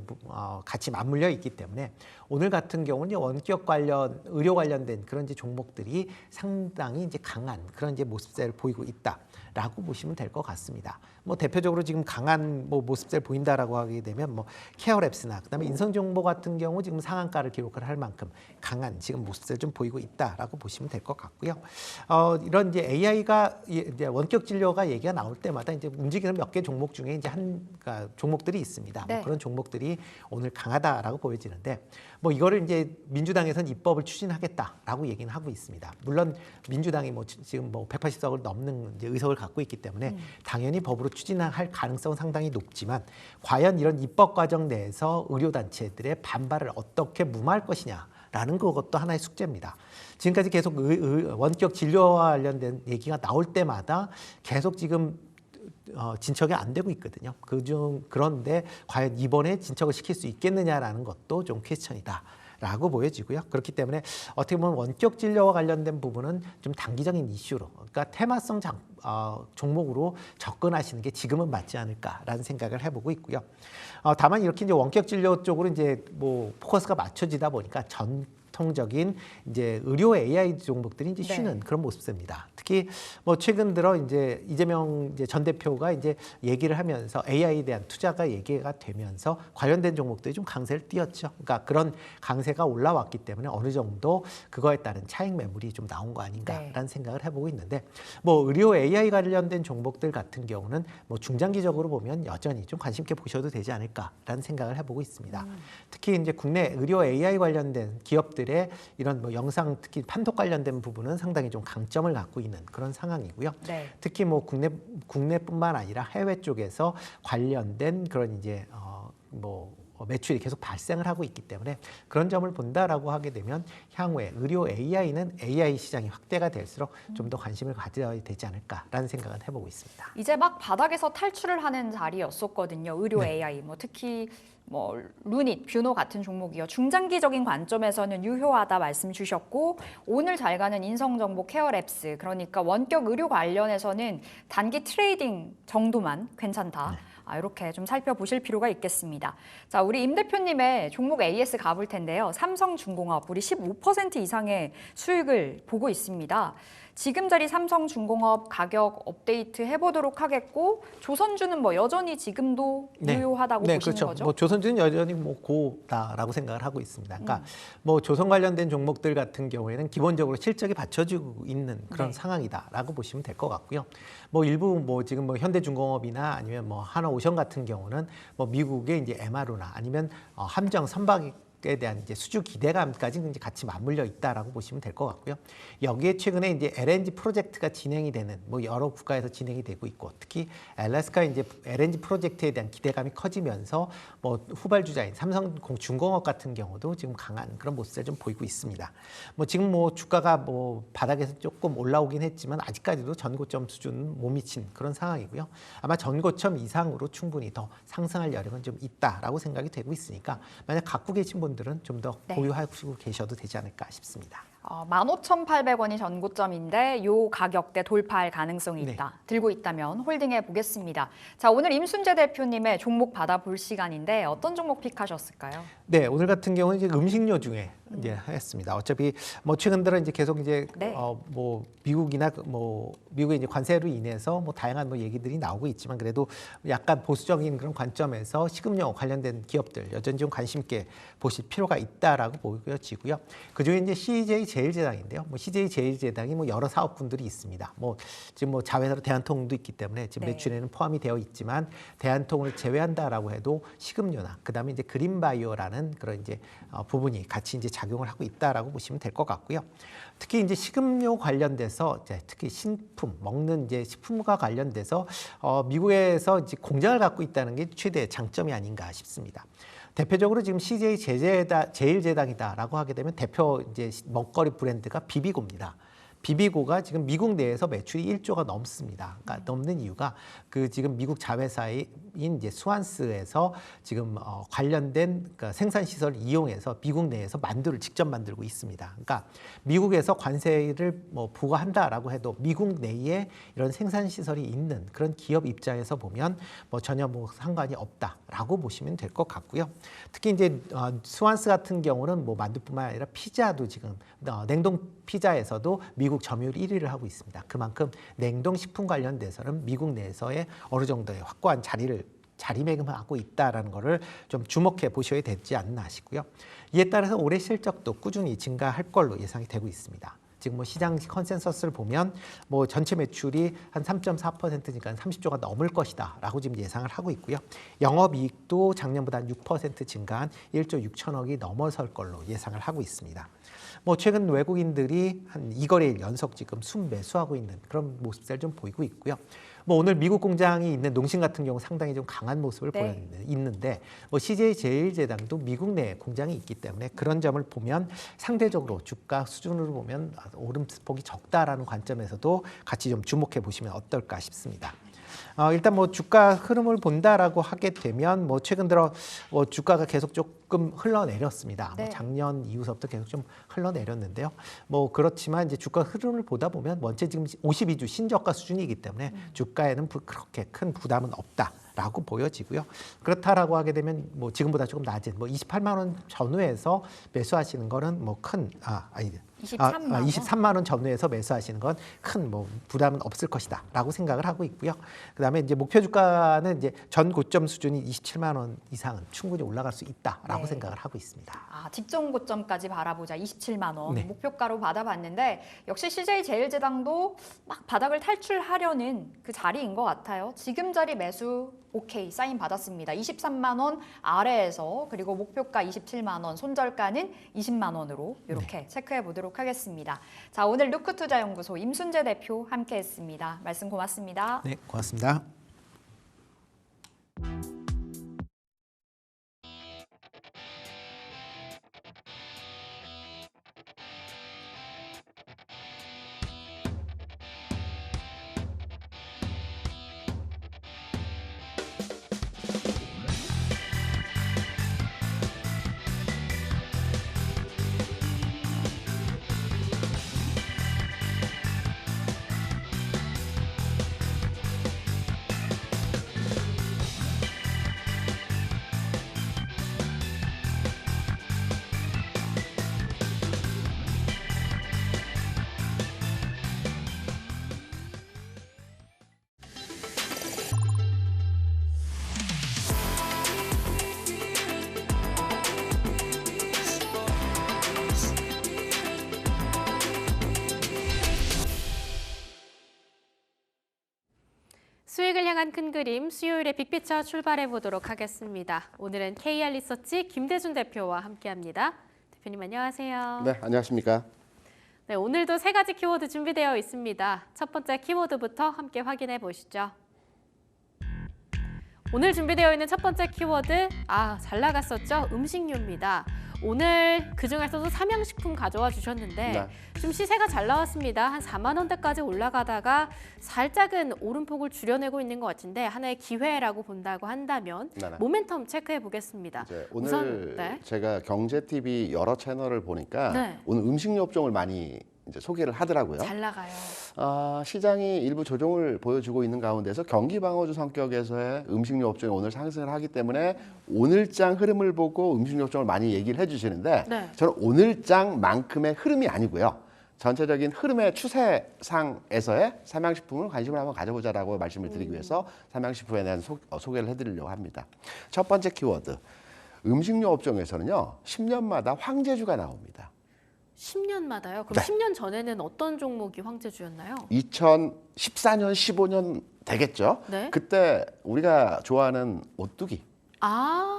B: 같이 맞물려 있기 때문에 오늘 같은 경우는 원격 관련 의료 관련된 그런 이제 종목들이 상당히 이제 강한 그런 이제 모습세를 보이고 있다라고 보시면 될 것 같습니다. 뭐 대표적으로 지금 강한 뭐 모습세를 보인다라고 하게 되면 뭐 케어랩스나 그다음에 인성정보 같은 경우 지금 상한가를 기록을 할 만큼 강한 지금 모습세를 좀 보이고 있다라고 보시면 될 것 같고요. 이런 이제 AI가 이제 원격 진료가 얘기가 나올 때마다 이제 움직이는 몇 개 종목 중에 이제 그러니까 종목들이 있습니다.
A: 네.
B: 뭐 그런 종목들이 오늘 강하다라고 보여지는데 뭐 이거를 이제 민주당에서는 입법을 추진하겠다라고 얘기는 하고 있습니다. 물론 민주당이 뭐 지금 뭐 180석을 넘는 이제 의석을 갖고 있기 때문에 당연히 법으로 추진할 가능성은 상당히 높지만 과연 이런 입법 과정 내에서 의료단체들의 반발을 어떻게 무마할 것이냐라는 그것도 하나의 숙제입니다. 지금까지 계속 원격 진료와 관련된 얘기가 나올 때마다 계속 지금 진척이 안 되고 있거든요. 그런데 과연 이번에 진척을 시킬 수 있겠느냐라는 것도 좀 퀘스천이다라고 보여지고요. 그렇기 때문에 어떻게 보면 원격 진료와 관련된 부분은 좀 단기적인 이슈로, 그러니까 테마성 종목으로 접근하시는 게 지금은 맞지 않을까라는 생각을 해보고 있고요. 다만 이렇게 이제 원격 진료 쪽으로 이제 뭐 포커스가 맞춰지다 보니까 전통적인 이제 의료 AI 종목들이 이제 쉬는 그런 모습입니다. 특히 뭐 최근 들어 이제 이재명 전 대표가 이제 얘기를 하면서 AI에 대한 투자가 얘기가 되면서 관련된 종목들이 좀 강세를 띄었죠. 그러니까 그런 강세가 올라왔기 때문에 어느 정도 그거에 따른 차익 매물이 좀 나온 거 아닌가라는 생각을 해보고 있는데 뭐 의료 AI 관련된 종목들 같은 경우는 뭐 중장기적으로 보면 여전히 좀 관심 있게 보셔도 되지 않을까라는 생각을 해보고 있습니다. 특히 이제 국내 의료 AI 관련된 기업들의 이런 뭐 영상 특히 판독 관련된 부분은 상당히 좀 강점을 갖고 있는 그런 상황이고요.
A: 네.
B: 특히 뭐 국내뿐만 아니라 해외 쪽에서 관련된 그런 이제 매출이 계속 발생을 하고 있기 때문에 그런 점을 본다라고 하게 되면 향후에 의료 AI는 AI 시장이 확대가 될수록 좀 더 관심을 가져야 되지 않을까라는 생각은 해보고 있습니다.
A: 이제 막 바닥에서 탈출을 하는 자리였었거든요. 의료
B: 네.
A: AI, 뭐 특히 뭐 루닛, 뷰노 같은 종목이요. 중장기적인 관점에서는 유효하다 말씀 주셨고 오늘 잘 가는 인성정보 케어랩스 그러니까 원격 의료 관련해서는 단기 트레이딩 정도만 괜찮다. 이렇게 좀 살펴보실 필요가 있겠습니다. 자, 우리 임 대표님의 종목 AS 가볼 텐데요. 삼성중공업 우리 15% 이상의 수익을 보고 있습니다. 지금 자리 삼성중공업 가격 업데이트 해보도록 하겠고 조선주는 뭐 여전히 지금도 유효하다고 보시는
B: 그렇죠.
A: 거죠?
B: 뭐 조선주는 여전히 뭐 고다라고 생각을 하고 있습니다. 그러니까 뭐 조선 관련된 종목들 같은 경우에는 기본적으로 실적이 받쳐지고 있는 그런 상황이다라고 보시면 될 것 같고요. 뭐 일부 뭐 지금 뭐 현대중공업이나 아니면 뭐 하나오션 같은 경우는 뭐 미국의 이제 MRO나 아니면 함정 선박에 대한 이제 수주 기대감까지 이제 같이 맞물려 있다라고 보시면 될 것 같고요. 여기에 최근에 이제 LNG 프로젝트가 진행이 되는 뭐 여러 국가에서 진행이 되고 있고 특히 알래스카 이제 LNG 프로젝트에 대한 기대감이 커지면서 뭐 후발주자인 삼성중공업 같은 경우도 지금 강한 그런 모습을 좀 보이고 있습니다. 뭐 지금 뭐 주가가 뭐 바닥에서 조금 올라오긴 했지만 아직까지도 전고점 수준은 못 미친 그런 상황이고요. 아마 전고점 이상으로 충분히 더 상승할 여력은 좀 있다라고 생각이 되고 있으니까 만약 갖고 계신 분들은 좀 더 보유하고 계셔도 되지 않을까 싶습니다.
A: 15,800원이 전고점인데 요 가격대 돌파할 가능성이 있다. 들고 있다면 홀딩해 보겠습니다. 자, 오늘 임순재 대표님의 종목 받아볼 시간인데 어떤 종목 픽하셨을까요?
B: 네, 오늘 같은 경우는 이제 음식료 중에 이제 했습니다. 어차피 뭐 최근 들어 이제 계속 이제 뭐 미국이나 뭐 미국의 이제 관세로 인해서 뭐 다양한 뭐 얘기들이 나오고 있지만 그래도 약간 보수적인 그런 관점에서 식음료 관련된 기업들 여전히 좀 관심 있게 보실 필요가 있다라고 보여지고요. 그중에 이제 CJ 제일제당인데요. 뭐 CJ 제일제당이 뭐 여러 사업군들이 있습니다. 뭐 지금 뭐 자회사로 대한통운도 있기 때문에 지금 매출에는 포함이 되어 있지만 대한통운을 제외한다라고 해도 식음료나 그다음에 이제 그린바이오라는 그런 이제 부분이 같이 이제 작용을 하고 있다라고 보시면 될 것 같고요. 특히 이제 식음료 관련돼서 이제 특히 식품 먹는 이제 식품과 관련돼서 미국에서 이제 공장을 갖고 있다는 게 최대 장점이 아닌가 싶습니다. 대표적으로 지금 CJ 제일제당이다라고 하게 되면 대표 이제 먹거리 브랜드가 비비고입니다. 비비고가 지금 미국 내에서 매출이 1조가 넘습니다. 그러니까 넘는 이유가 그 지금 미국 자회사인 이제 수완스에서 지금 관련된 그러니까 생산 시설을 이용해서 미국 내에서 만두를 직접 만들고 있습니다. 그러니까 미국에서 관세를 뭐 부과한다라고 해도 미국 내에 이런 생산 시설이 있는 그런 기업 입장에서 보면 뭐 전혀 뭐 상관이 없다라고 보시면 될 것 같고요. 특히 이제 수완스 같은 경우는 뭐 만두뿐만 아니라 피자도 지금 냉동 피자에서도 미국 점유율 1위를 하고 있습니다. 그만큼 냉동식품 관련돼서는 미국 내에서의 어느 정도의 확고한 자리매김하고 있다라는 것을 좀 주목해 보셔야 되지 않나 싶고요. 이에 따라서 올해 실적도 꾸준히 증가할 걸로 예상이 되고 있습니다. 지금 뭐 시장 컨센서스를 보면 뭐 전체 매출이 한 3.4%니까 30조가 넘을 것이다라고 지금 예상을 하고 있고요. 영업이익도 작년보다 한 6% 증가한 1조 6천억이 넘어설 걸로 예상을 하고 있습니다. 뭐 최근 외국인들이 한 2거래일 연속 지금 순매수하고 있는 그런 모습을 좀 보이고 있고요. 뭐 오늘 미국 공장이 있는 농심 같은 경우 상당히 좀 강한 모습을 보였는데 뭐 CJ 제일제당도 미국 내에 공장이 있기 때문에 그런 점을 보면 상대적으로 주가 수준으로 보면 오름폭이 적다라는 관점에서도 같이 좀 주목해 보시면 어떨까 싶습니다. 일단 뭐 주가 흐름을 본다라고 하게 되면 뭐 최근 들어 뭐 주가가 계속 조금 흘러내렸습니다. 뭐 작년 이후서부터 계속 좀 흘러내렸는데요. 뭐 그렇지만 이제 주가 흐름을 보다 보면 원체 지금 52주 신저가 수준이기 때문에 주가에는 그렇게 큰 부담은 없다라고 보여지고요. 그렇다라고 하게 되면 뭐 지금보다 조금 낮은 뭐 28만 원 전후에서 매수하시는 거는 뭐 큰 23만 원 전후에서 매수하시는 건 큰 뭐 부담은 없을 것이다라고 생각을 하고 있고요. 그다음에 이제 목표 주가는 이제 전 고점 수준이 27만 원 이상은 충분히 올라갈 수 있다라고 생각을 하고 있습니다.
A: 직전 고점까지 바라보자 27만 원 목표가로 받아봤는데 역시 CJ 제일제당도 막 바닥을 탈출하려는 그 자리인 것 같아요. 지금 자리 매수 오케이 사인 받았습니다. 23만 원 아래에서 그리고 목표가 27만 원, 손절가는 20만 원으로 이렇게 체크해 보도록 하겠습니다. 자, 오늘 루크투자연구소 임순재 대표 함께했습니다. 말씀 고맙습니다.
B: 네, 고맙습니다.
C: 수익을 향한 큰 그림, 수요일의 빅피처 출발해 보도록 하겠습니다. 오늘은 KR리서치 김대준 대표와 함께합니다. 대표님 안녕하세요.
D: 네, 안녕하십니까?
C: 네, 오늘도 세 가지 키워드 준비되어 있습니다. 첫 번째 키워드부터 함께 확인해 보시죠. 오늘 준비되어 있는 첫 번째 키워드, 잘 나갔었죠? 음식료입니다. 오늘 그중에서도 삼양식품 가져와 주셨는데
D: 네.
C: 좀 시세가 잘 나왔습니다. 한 4만 원대까지 올라가다가 살짝은 오름폭을 줄여내고 있는 것 같은데 하나의 기회라고 본다고 한다면
D: 네네.
C: 모멘텀 체크해 보겠습니다.
D: 이제 오늘
C: 우선, 네.
D: 제가 경제TV 여러 채널을 보니까
C: 네.
D: 오늘 음식료 업종을 많이 이제 소개를 하더라고요.
C: 잘 나가요.
D: 시장이 일부 조정을 보여주고 있는 가운데서 경기 방어주 성격에서의 음식료 업종이 오늘 상승을 하기 때문에 오늘장 흐름을 보고 음식료 업종을 많이 얘기를 해주시는데
C: 네.
D: 저는 오늘장만큼의 흐름이 아니고요. 전체적인 흐름의 추세상에서의 삼양식품을 관심을 한번 가져보자라고 말씀을 드리기 위해서 삼양식품에 대한 소개를 해드리려고 합니다. 첫 번째 키워드, 음식료 업종에서는요. 10년마다 황제주가 나옵니다.
C: 10년마다요? 그럼
D: 네.
C: 10년 전에는 어떤 종목이 황제주였나요?
D: 2014년, 15년 되겠죠?
C: 네.
D: 그때 우리가 좋아하는 오뚜기,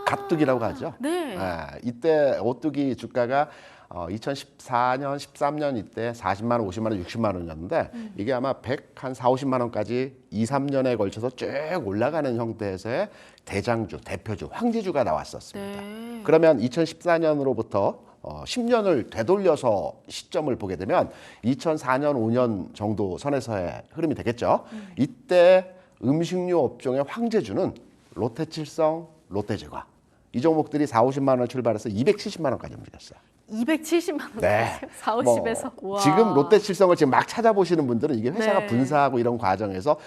D: 갓뚜기라고 하죠.
C: 네.
D: 이때 오뚜기 주가가 2014년, 13년 이때 40만 원, 50만 원, 60만 원이었는데 이게 아마 100한 4, 50만 원까지 2, 3년에 걸쳐서 쭉 올라가는 형태에서의 대장주, 대표주, 황제주가 나왔었습니다.
C: 네.
D: 그러면 2014년으로부터 10년을 되돌려서 시점을 보게 되면 2004년, 5년 정도 선에서의 흐름이 되겠죠. 이때 음식료 업종의 황제주는 롯데칠성, 롯데제과 이 종목들이 4, 50만 원 출발해서 270만 원까지 움직였어요.
C: 270만 원.
D: 네.
C: 4, 50에서.
D: 뭐 지금 롯데칠성을 지금 막 찾아보시는 분들은 이게 회사가
C: 네.
D: 분사하고 이런 과정에서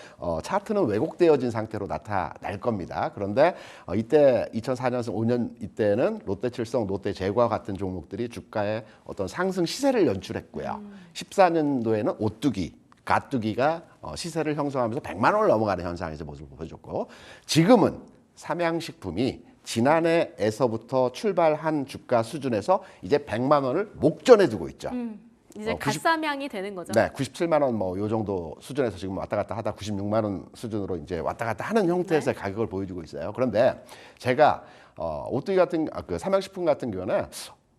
D: 차트는 왜곡되어진 상태로 나타날 겁니다. 그런데 이때 2004년에서 5년 이때는 롯데칠성, 롯데제과 같은 종목들이 주가의 어떤 상승 시세를 연출했고요. 14년도에는 오뚜기, 가뚜기가 시세를 형성하면서 100만 원을 넘어가는 현상에서 모습을 보여줬고 지금은 삼양식품이 지난해에서부터 출발한 주가 수준에서 이제 100만 원을 목전에 두고 있죠.
C: 이제 갓삼양이 되는 거죠.
D: 네, 97만 원 뭐 요 정도 수준에서 지금 왔다 갔다 하다 96만 원 수준으로 이제 왔다 갔다 하는 형태에서의 가격을 보여주고 있어요. 그런데 제가 오뚜기 같은 그 삼양식품 같은 경우는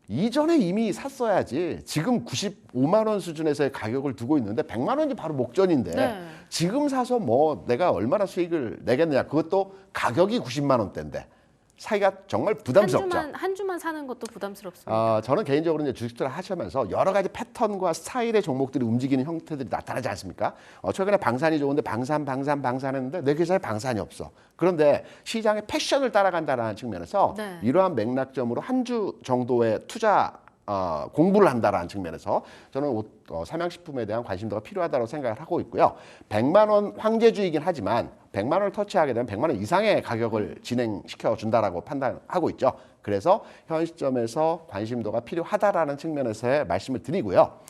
D: 이전에 이미 샀어야지 지금 95만 원 수준에서의 가격을 두고 있는데 100만 원이 바로 목전인데
C: 네.
D: 지금 사서 뭐 내가 얼마나 수익을 내겠느냐 그것도 가격이 90만 원대인데 사기가 정말 부담스럽죠.
C: 한 주만 사는 것도 부담스럽습니다.
D: 저는 개인적으로 이제 주식 투자를 하시면서 여러 가지 패턴과 스타일의 종목들이 움직이는 형태들이 나타나지 않습니까? 최근에 방산이 좋은데 방산했는데 내 계좌에 방산이 없어. 그런데 시장의 패션을 따라간다는 측면에서
C: 네.
D: 이러한 맥락점으로 한 주 정도의 투자 공부를 한다라는 측면에서 저는 삼양식품에 대한 관심도가 필요하다고 생각을 하고 있고요. 100만 원 황제주이긴 하지만 100만 원을 터치하게 되면 100만 원 이상의 가격을 진행시켜 준다라고 판단하고 있죠. 그래서 현 시점에서 관심도가 필요하다라는 측면에서의 말씀을 드리고요.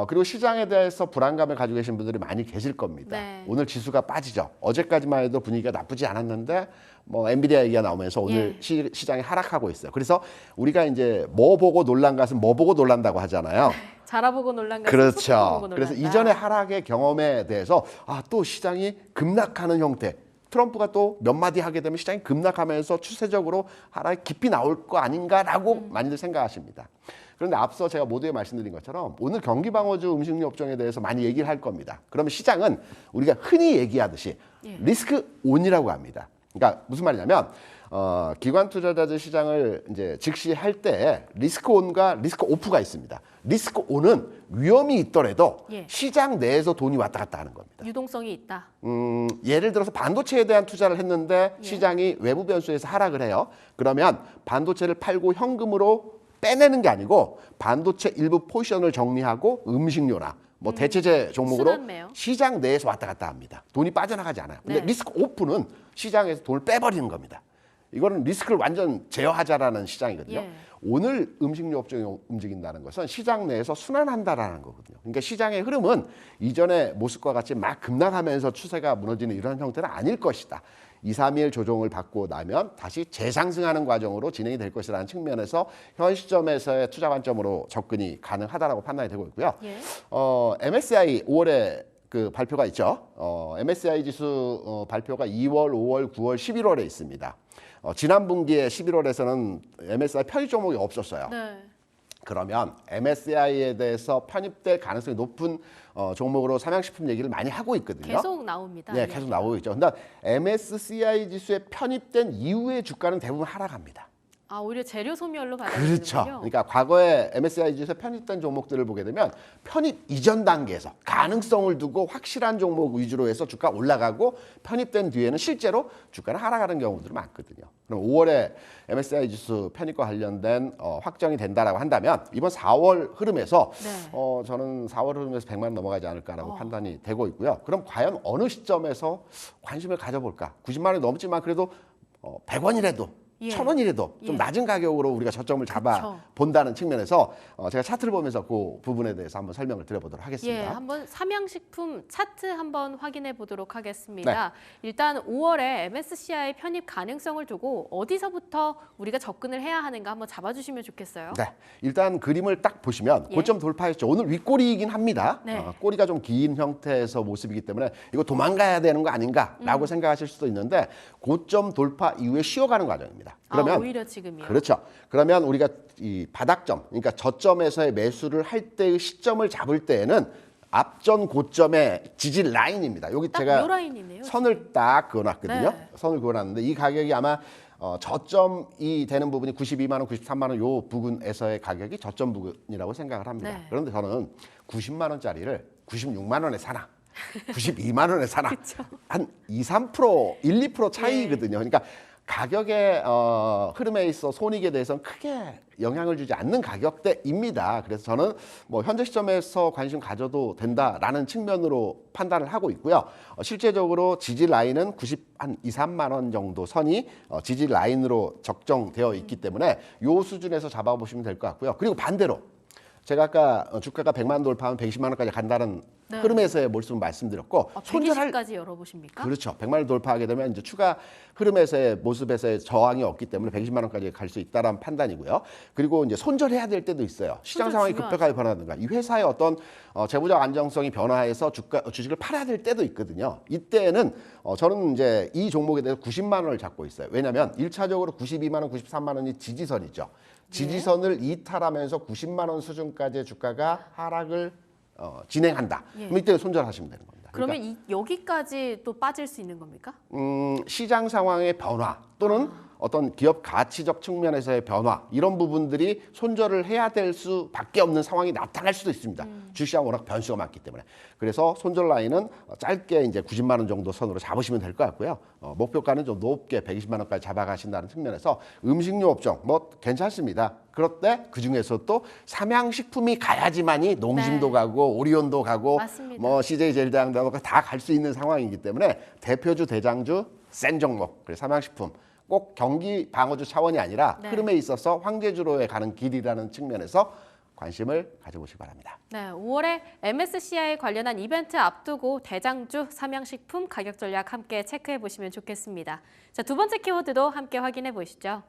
D: 그리고 시장에 대해서 불안감을 가지고 계신 분들이 많이 계실 겁니다.
C: 네.
D: 오늘 지수가 빠지죠. 어제까지만 해도 분위기가 나쁘지 않았는데 뭐 엔비디아 얘기가 나오면서 오늘 시장이 하락하고 있어요. 그래서 우리가 이제 뭐 보고 놀란 것은 뭐 보고 놀란다고 하잖아요.
C: 자라보고 놀란 거.
D: 그렇죠. 그래서 이전의 하락의 경험에 대해서 또 시장이 급락하는 형태. 트럼프가 또 몇 마디 하게 되면 시장이 급락하면서 추세적으로 하락이 깊이 나올 거 아닌가라고 많이들 생각하십니다. 그런데 앞서 제가 모두에 말씀드린 것처럼 오늘 경기방어주 음식료 업종에 대해서 많이 얘기를 할 겁니다. 그러면 시장은 우리가 흔히 얘기하듯이 리스크 온이라고 합니다. 그러니까 무슨 말이냐면 기관 투자자들 시장을 이제 직시할 때 리스크 온과 리스크 오프가 있습니다. 리스크 온은 위험이 있더라도 시장 내에서 돈이 왔다 갔다 하는 겁니다.
C: 유동성이 있다.
D: 예를 들어서 반도체에 대한 투자를 했는데 시장이 외부 변수에서 하락을 해요. 그러면 반도체를 팔고 현금으로 빼내는 게 아니고 반도체 일부 포지션을 정리하고 음식료나 뭐 대체재 종목으로
C: 순환매요.
D: 시장 내에서 왔다 갔다 합니다. 돈이 빠져나가지 않아요. 근데
C: 네.
D: 리스크 오프는 시장에서 돈을 빼버리는 겁니다. 이거는 리스크를 완전 제어하자라는 시장이거든요.
C: 예.
D: 오늘 음식료 업종이 움직인다는 것은 시장 내에서 순환한다라는 거거든요. 그러니까 시장의 흐름은 이전의 모습과 같이 막 급락하면서 추세가 무너지는 이런 형태는 아닐 것이다. 2, 3일 조정을 받고 나면 다시 재상승하는 과정으로 진행이 될 것이라는 측면에서 현 시점에서의 투자 관점으로 접근이 가능하다라고 판단이 되고 있고요.
C: 예.
D: MSCI 5월에 그 발표가 있죠. MSCI 지수 발표가 2월, 5월, 9월, 11월에 있습니다. 지난 분기에 11월에서는 MSCI 편입 종목이 없었어요.
C: 네.
D: 그러면 MSCI에 대해서 편입될 가능성이 높은 종목으로 삼양식품 얘기를 많이 하고 있거든요.
C: 계속 나옵니다.
D: 네, 계속 나오고 있죠. 근데 MSCI 지수에 편입된 이후의 주가는 대부분 하락합니다.
C: 아, 오히려 재료 소멸로
D: 그렇죠.
C: 받아들이는군요.
D: 그러니까 과거에 MSCI 지수에 편입된 종목들을 보게 되면 편입 이전 단계에서 가능성을 두고 확실한 종목 위주로 해서 주가 올라가고 편입된 뒤에는 실제로 주가는 하락하는 경우들이 많거든요. 그럼 5월에 MSCI 지수 편입과 관련된 확정이 된다라고 한다면 이번 4월 흐름에서
C: 네.
D: 저는 4월 흐름에서 100만 원 넘어가지 않을까라고 판단이 되고 있고요. 그럼 과연 어느 시점에서 관심을 가져볼까? 90만 원이 넘지만 그래도 100원이라도
C: 예.
D: 1,000원이라도 좀
C: 예.
D: 낮은 가격으로 우리가 저점을 잡아
C: 그쵸.
D: 본다는 측면에서 제가 차트를 보면서 그 부분에 대해서 한번 설명을 드려보도록
C: 예,
D: 하겠습니다.
C: 한번 삼양식품 차트 한번 확인해 보도록 하겠습니다.
D: 네.
C: 일단 5월에 MSCI 편입 가능성을 두고 어디서부터 우리가 접근을 해야 하는가 한번 잡아주시면 좋겠어요.
D: 네, 일단 그림을 딱 보시면
C: 예.
D: 고점 돌파했죠. 오늘 윗꼬리이긴 합니다.
C: 네.
D: 꼬리가 좀 긴 형태에서 모습이기 때문에 이거 도망가야 되는 거 아닌가라고 생각하실 수도 있는데 고점 돌파 이후에 쉬어가는 과정입니다. 그러면
C: 오히려 지금이요.
D: 그렇죠. 그러면 우리가 이 바닥점, 그러니까 저점에서의 매수를 할 때의 시점을 잡을 때에는 앞전 고점의 지지 라인입니다. 여기
C: 딱
D: 제가
C: 요 라인이네요.
D: 선을 딱 그어놨거든요.
C: 네.
D: 선을 그어놨는데 이 가격이 아마 저점이 되는 부분이 92만 원, 93만 원 요 부근에서의 가격이 저점 부근이라고 생각을 합니다.
C: 네.
D: 그런데 저는 90만 원짜리를 96만 원에 사나 92만 원에 사나 한 2, 3%, 1, 2% 차이거든요. 그러니까 가격의 흐름에 있어 손익에 대해서는 크게 영향을 주지 않는 가격대입니다. 그래서 저는 뭐 현재 시점에서 관심 가져도 된다라는 측면으로 판단을 하고 있고요. 실제적으로 지지 라인은 90한 2, 3만 원 정도 선이 지지 라인으로 적정되어 있기 때문에 요 수준에서 잡아보시면 될 것 같고요. 그리고 반대로 제가 아까 주가가 100만 돌파하면 120만 원까지 간다는
C: 네.
D: 흐름에서의 모습을 말씀드렸고
C: 120까지 열어보십니까?
D: 그렇죠. 100만 원 돌파하게 되면 이제 추가 흐름에서의 모습에서의 저항이 없기 때문에 120만 원까지 갈 수 있다라는 판단이고요. 그리고 이제 손절해야 될 때도 있어요. 시장
C: 손절
D: 상황이
C: 중요하죠.
D: 급격하게 변하든가 이 회사의 어떤 재무적 안정성이 변화해서 주식을 팔아야 될 때도 있거든요. 이때는 저는 이제 이 종목에 대해서 90만 원을 잡고 있어요. 왜냐하면 1차적으로 92만 원, 93만 원이 지지선이죠. 지지선을 이탈하면서 90만 원 수준까지의 주가가 하락을 진행한다.
C: 예.
D: 그럼 이때 손절하시면 되는 겁니다. 그러니까
C: 그러면 여기까지 또 빠질 수 있는 겁니까?
D: 시장 상황의 변화 또는 어떤 기업 가치적 측면에서의 변화 이런 부분들이 손절을 해야 될 수밖에 없는 상황이 나타날 수도 있습니다. 주시장 워낙 변수가 많기 때문에. 그래서 손절 라인은 짧게 이제 90만 원 정도 선으로 잡으시면 될 것 같고요. 목표가는 좀 높게 120만 원까지 잡아가신다는 측면에서 음식료 업종 뭐 괜찮습니다. 그럴 때 그중에서 또 삼양식품이 가야지만이 농심도
C: 네.
D: 가고 오리온도 가고
C: 맞습니다.
D: 뭐 CJ 제일대왕도 가고 다 갈 수 있는 상황이기 때문에 대표주 대장주 센 종목 그래서 삼양식품 꼭 경기 방어주 차원이 아니라
C: 네.
D: 흐름에 있어서 황제주로에 가는 길이라는 측면에서 관심을 가져보시기 바랍니다.
C: 네, 5월에 MSCI 관련한 이벤트 앞두고 대장주 삼양식품 가격 전략 함께 체크해 보시면 좋겠습니다. 자, 두 번째 키워드도 함께 확인해 보시죠.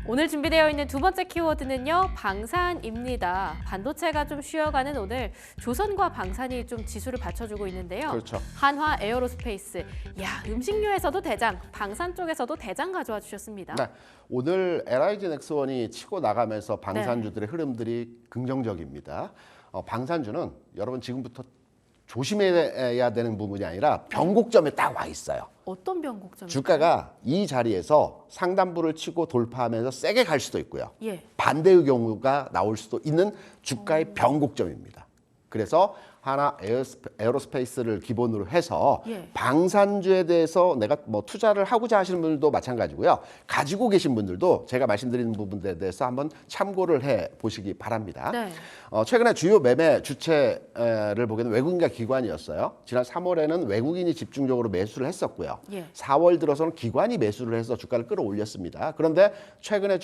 C: 오늘 준비되어 있는 두 번째 키워드는요, 방산입니다. 반도체가 좀 쉬어가는 오늘 조선과 방산이 좀 지수를 받쳐주고 있는데요.
D: 그렇죠.
C: 한화 에어로스페이스, 야 음식료에서도 대장, 방산 쪽에서도 대장 가져와 주셨습니다.
D: 네, 오늘 LIG 넥스원이 치고 나가면서 방산주들의 흐름들이 긍정적입니다. 방산주는 여러분 지금부터 조심해야 되는 부분이 아니라 변곡점에 딱 와 있어요.
C: 어떤 변곡점입니까?
D: 주가가 이 자리에서 상단부를 치고 돌파하면서 세게 갈 수도 있고요.
C: 예.
D: 반대의 경우가 나올 수도 있는 주가의 변곡점입니다. 그래서 하나 에어로스페이스를 기본으로 해서
C: 예.
D: 방산주에 대해서 내가 뭐 투자를 하고자 하시는 분들도 마찬가지고요. 가지고 계신 분들도 제가 말씀드리는 부분들에 대해서 한번 참고를 해 보시기 바랍니다.
C: 네.
D: 최근에 주요 매매 주체를 보게 되면 외국인과 기관이었어요. 지난 3월에는 외국인이 집중적으로 매수를 했었고요.
C: 예.
D: 4월 들어서는 기관이 매수를 해서 주가를 끌어올렸습니다. 그런데 최근의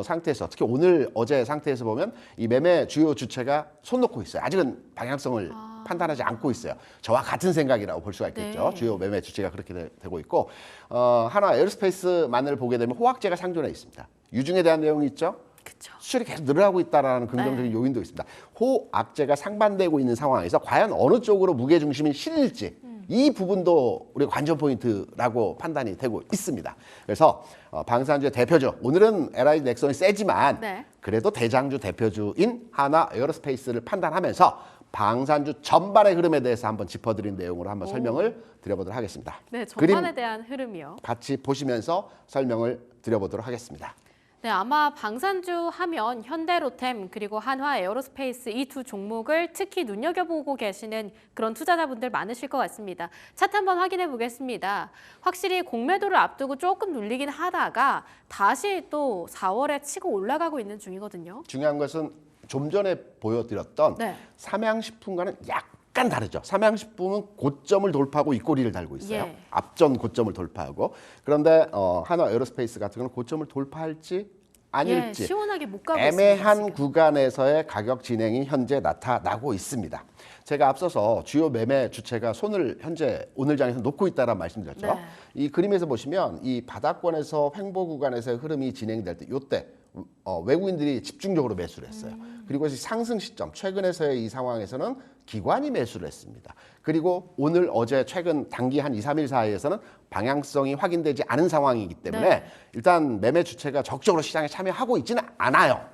D: 상태에서 특히 오늘 어제 상태에서 보면 이 매매 주요 주체가 손 놓고 있어요. 아직은 방향성을 판단하지 않고 있어요. 저와 같은 생각이라고 볼 수가 있겠죠.
C: 네.
D: 주요 매매 주체가 그렇게 되고 있고 하나 에어로스페이스만을 보게 되면 호황제가 상존해 있습니다. 유중에 대한 내용이 있죠.
C: 그쵸.
D: 수출이 계속 늘어나고 있다는 긍정적인 요인도 있습니다. 호악재가 상반되고 있는 상황에서 과연 어느 쪽으로 무게 중심이 실릴지 이 부분도 우리가 관전 포인트라고 판단이 되고 있습니다. 그래서 방산주의 대표주, 오늘은 LI 넥슨이 세지만
C: 네.
D: 그래도 대장주 대표주인 하나 에어로스페이스를 판단하면서 방산주 전반의 흐름에 대해서 한번 짚어드린 내용으로 한번 설명을 드려보도록 하겠습니다.
C: 네,
D: 그림
C: 전반에 대한 흐름이요.
D: 같이 보시면서 설명을 드려보도록 하겠습니다.
C: 네, 아마 방산주 하면 현대로템 그리고 한화 에어로스페이스 이 두 종목을 특히 눈여겨보고 계시는 그런 투자자분들 많으실 것 같습니다. 차트 한번 확인해 보겠습니다. 확실히 공매도를 앞두고 조금 눌리긴 하다가 다시 또 4월에 치고 올라가고 있는 중이거든요.
D: 중요한 것은 좀 전에 보여드렸던
C: 네.
D: 삼양식품과는 약간 다르죠. 삼양식품은 고점을 돌파하고 윗꼬리를 달고 있어요.
C: 예.
D: 앞전 고점을 돌파하고. 그런데 한화 에어로스페이스 같은 경우는 고점을 돌파할지
C: 예,
D: 아닐지
C: 시원하게 못 가고
D: 애매한
C: 있습니다.
D: 구간에서의 가격 진행이 현재 나타나고 있습니다. 제가 앞서서 주요 매매 주체가 손을 현재 오늘 장에서 놓고 있다는 말씀드렸죠.
C: 네.
D: 이 그림에서 보시면 이 바닥권에서 횡보 구간에서의 흐름이 진행될 때 이때 외국인들이 집중적으로 매수를 했어요. 그리고 상승 시점 최근에서의 이 상황에서는 기관이 매수를 했습니다. 그리고 오늘 어제 최근 단기 한 2, 3일 사이에서는 방향성이 확인되지 않은 상황이기 때문에
C: 네.
D: 일단 매매 주체가 적극적으로 시장에 참여하고 있지는 않아요.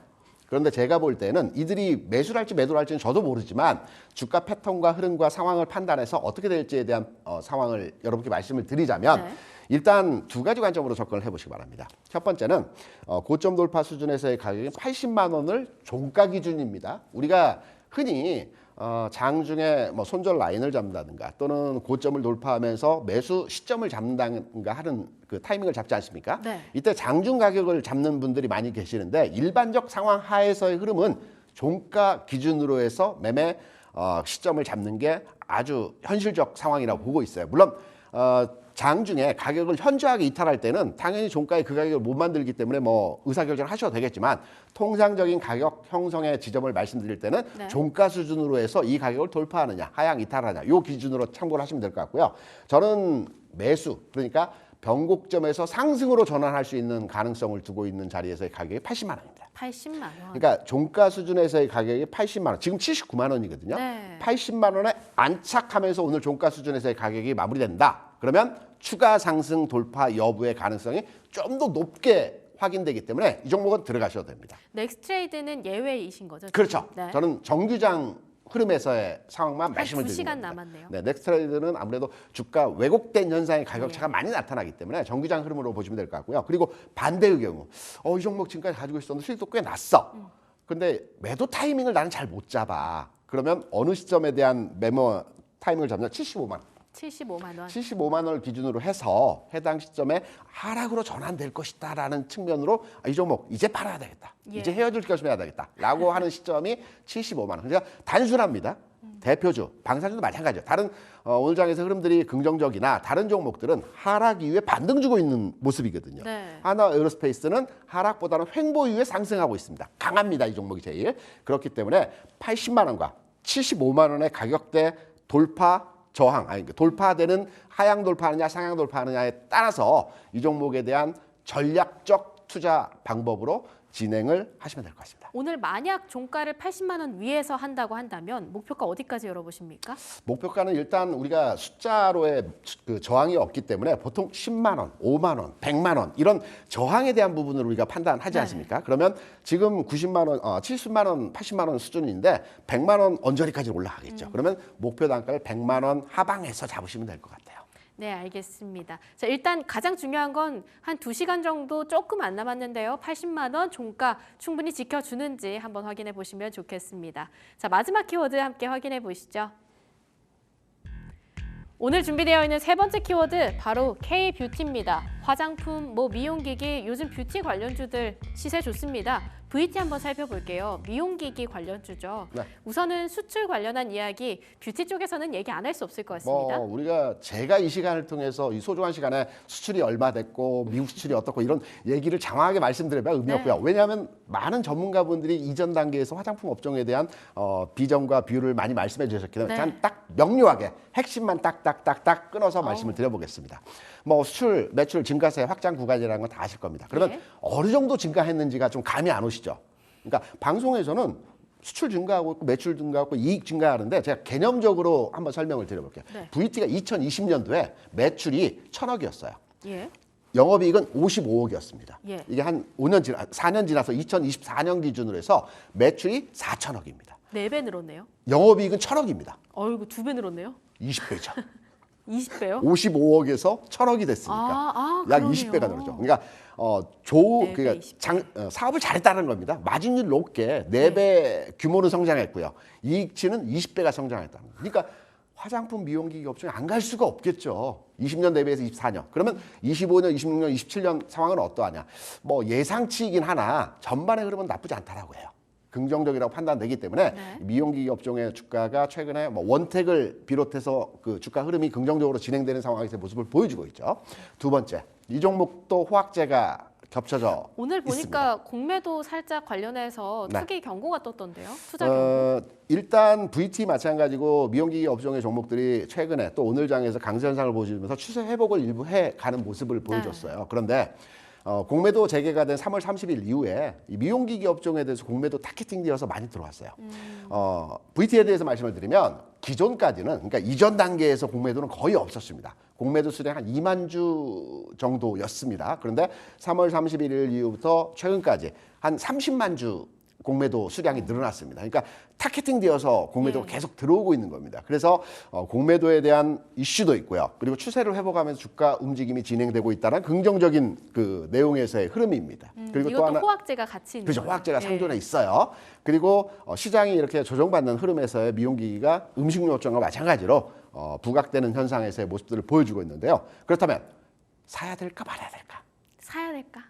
D: 그런데 제가 볼 때는 이들이 매수를 할지 매도를 할지는 저도 모르지만 주가 패턴과 흐름과 상황을 판단해서 어떻게 될지에 대한 상황을 여러분께 말씀을 드리자면
C: 네.
D: 일단 두 가지 관점으로 접근을 해보시기 바랍니다. 첫 번째는 고점 돌파 수준에서의 가격이 80만 원을 종가 기준입니다. 우리가 흔히 장중에 뭐 손절 라인을 잡는다든가 또는 고점을 돌파하면서 매수 시점을 잡는다든가 하는 그 타이밍을 잡지 않습니까?
C: 네.
D: 이때 장중 가격을 잡는 분들이 많이 계시는데 일반적 상황 하에서의 흐름은 종가 기준으로 해서 매매 시점을 잡는 게 아주 현실적 상황이라고 보고 있어요. 물론 장중에 가격을 현저하게 이탈할 때는 당연히 종가에 그 가격을 못 만들기 때문에 뭐 의사결정을 하셔도 되겠지만 통상적인 가격 형성의 지점을 말씀드릴 때는
C: 네.
D: 종가 수준으로 해서 이 가격을 돌파하느냐 하향 이탈하느냐 이 기준으로 참고를 하시면 될 것 같고요. 저는 매수 그러니까 변곡점에서 상승으로 전환할 수 있는 가능성을 두고 있는 자리에서의 가격이 80만 원입니다.
C: 80만 원.
D: 그러니까 종가 수준에서의 가격이 80만 원, 지금 79만 원이거든요.
C: 네.
D: 80만 원에 안착하면서 오늘 종가 수준에서의 가격이 마무리된다. 그러면 추가 상승 돌파 여부의 가능성이 좀 더 높게 확인되기 때문에 이 종목은 들어가셔도 됩니다.
C: 넥스트레이드는 예외이신 거죠? 지금?
D: 그렇죠.
C: 네.
D: 저는 정규장 흐름에서의 상황만 말씀을 드리는
C: 2시간
D: 겁니다.
C: 남았네요.
D: 네, 넥스트레이드는 아무래도 주가 왜곡된 현상의 가격차가 많이 나타나기 때문에 정규장 흐름으로 보시면 될 것 같고요. 그리고 반대의 경우, 이 종목 지금까지 가지고 있었는데 수익도 꽤 났어. 근데 매도 타이밍을 나는 잘 못 잡아. 그러면 어느 시점에 대한 매모 타이밍을 잡냐? 75만 원.
C: 75만 원.
D: 75만 원을 기준으로 해서 해당 시점에 하락으로 전환될 것이다라는 측면으로 이 종목 이제 팔아야 되겠다.
C: 예.
D: 이제 헤어질 결심해야 되겠다라고 하는 시점이 75만 원. 그러니까 단순합니다. 대표주, 방산주도 마찬가지죠. 다른 오늘 장에서 흐름들이 긍정적이나 다른 종목들은 하락 이후에 반등 주고 있는 모습이거든요.
C: 네.
D: 하나 에어로스페이스는 하락보다는 횡보 이후에 상승하고 있습니다. 강합니다. 이 종목이 제일. 그렇기 때문에 80만 원과 75만 원의 가격대 돌파 저항, 아니 돌파되는 하향 돌파하느냐 상향 돌파하느냐에 따라서 이 종목에 대한 전략적 투자 방법으로 진행을 하시면 될 것 같습니다.
C: 오늘 만약 종가를 80만 원 위에서 한다고 한다면 목표가 어디까지 열어보십니까?
D: 목표가는 일단 우리가 숫자로의 그 저항이 없기 때문에 보통 10만 원, 5만 원, 100만 원 이런 저항에 대한 부분을 우리가 판단하지 않습니까? 그러면 지금 90만 원, 70만 원, 80만 원 수준인데 100만 원 언저리까지 올라가겠죠. 그러면 목표 단가를 100만 원 하방에서 잡으시면 될 것 같아요.
C: 네, 알겠습니다. 자, 일단 가장 중요한 건 한 2시간 정도 조금 안 남았는데요. 80만 원 종가 충분히 지켜주는지 한번 확인해 보시면 좋겠습니다. 자, 마지막 키워드 함께 확인해 보시죠. 오늘 준비되어 있는 세 번째 키워드 바로 K-뷰티입니다. 화장품, 미용기기, 요즘 뷰티 관련주들 시세 좋습니다. VT 한번 살펴볼게요. 미용기기 관련주죠.
D: 네.
C: 우선은 수출 관련한 이야기, 뷰티 쪽에서는 얘기 안 할 수 없을 것 같습니다.
D: 우리가 제가 이 시간을 통해서 이 소중한 시간에 수출이 얼마 됐고 미국 수출이 어떻고 이런 얘기를 장황하게 말씀드려야 의미 없고요. 왜냐하면 많은 전문가분들이 이전 단계에서 화장품 업종에 대한 비전과 뷰를 많이 말씀해 주셨기 때문에 저는 딱 명료하게 핵심만 딱딱딱딱 끊어서 말씀을 드려보겠습니다. 수출 매출 증가세 확장 구간이라는 건 다 아실 겁니다. 그러면
C: 예.
D: 어느 정도 증가했는지가 좀 감이 안 오시죠? 그러니까 방송에서는 수출 증가하고 있고 매출 증가하고 이익 증가하는데 제가 개념적으로 한번 설명을 드려볼게요.
C: 네.
D: VT가 2020년도에 매출이 1,000억이었어요.
C: 예.
D: 영업이익은 55억이었습니다.
C: 예.
D: 이게 한 4년 지나서 2024년 기준으로 해서 매출이 4천억입니다.
C: 4배 늘었네요.
D: 영업이익은 1,000억입니다.
C: 어이구 2배 늘었네요.
D: 20배죠.
C: 20배요?
D: 55억에서 1,000억이 됐으니까 약
C: 그러네요.
D: 20배가 늘었죠. 그러니까
C: 네 배,
D: 그러니까 사업을 잘했다는 겁니다. 마진율 높게 4배 규모는 성장했고요. 이익치는 20배가 성장했다는 거예요. 그러니까 화장품 미용기기 업종에 안 갈 수가 없겠죠. 20년 대비해서 24년. 그러면 25년, 26년, 27년 상황은 어떠하냐. 뭐 예상치이긴 하나 전반의 흐름은 나쁘지 않다라고 해요. 긍정적이라고 판단되기 때문에
C: 네.
D: 미용기기 업종의 주가가 최근에 뭐 원택을 비롯해서 그 주가 흐름이 긍정적으로 진행되는 상황에서의 모습을 보여주고 있죠. 두 번째, 이 종목도 호황제가 겹쳐져
C: 오늘 보니까
D: 있습니다.
C: 공매도 살짝 관련해서
D: 네.
C: 투기 경고가 떴던데요. 투자 경고.
D: 일단 VT 마찬가지고 미용기기 업종의 종목들이 최근에 또 오늘 장에서 강세 현상을 보여주면서 추세 회복을 일부 해가는 모습을 보여줬어요. 그런데 공매도 재개가 된 3월 30일 이후에 이 미용기기 업종에 대해서 공매도 타겟팅되어서 많이 들어왔어요. VT에 대해서 말씀을 드리면 기존까지는 그러니까 이전 단계에서 공매도는 거의 없었습니다. 공매도 수량 한 2만 주 정도였습니다. 그런데 3월 31일 이후부터 최근까지 한 30만 주 공매도 수량이 늘어났습니다. 그러니까 타겟팅 되어서 공매도가 계속 들어오고 있는 겁니다. 그래서 공매도에 대한 이슈도 있고요. 그리고 추세를 회복하면서 주가 움직임이 진행되고 있다는 긍정적인 그 내용에서의 흐름입니다. 그리고
C: 이것도
D: 또 하나
C: 호황제가 같이 있는
D: 그렇죠.
C: 거예요.
D: 호황제가
C: 예.
D: 상존에 있어요. 그리고 시장이 이렇게 조정받는 흐름에서의 미용기기가 음식료 업종과 마찬가지로 부각되는 현상에서의 모습들을 보여주고 있는데요. 그렇다면 사야 될까 말아야 될까?
C: 사야 될까?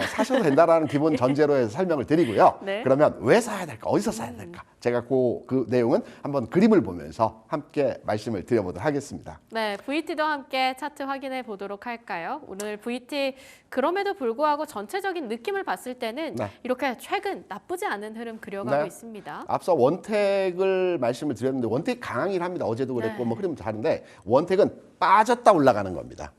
D: 사셔도 된다라는 기본 전제로 해서 설명을 드리고요.
C: 네.
D: 그러면 왜 사야 될까? 어디서 사야 될까? 제가 그 내용은 한번 그림을 보면서 함께 말씀을 드려보도록 하겠습니다.
C: 네, VT도 함께 차트 확인해 보도록 할까요? 오늘 VT 그럼에도 불구하고 전체적인 느낌을 봤을 때는
D: 네.
C: 이렇게 최근 나쁘지 않은 흐름 그려가고
D: 네.
C: 있습니다.
D: 앞서 원택을 말씀을 드렸는데 원택 강하긴 합니다. 어제도 그랬고
C: 네.
D: 뭐 흐름 다른데 원택은 빠졌다 올라가는 겁니다.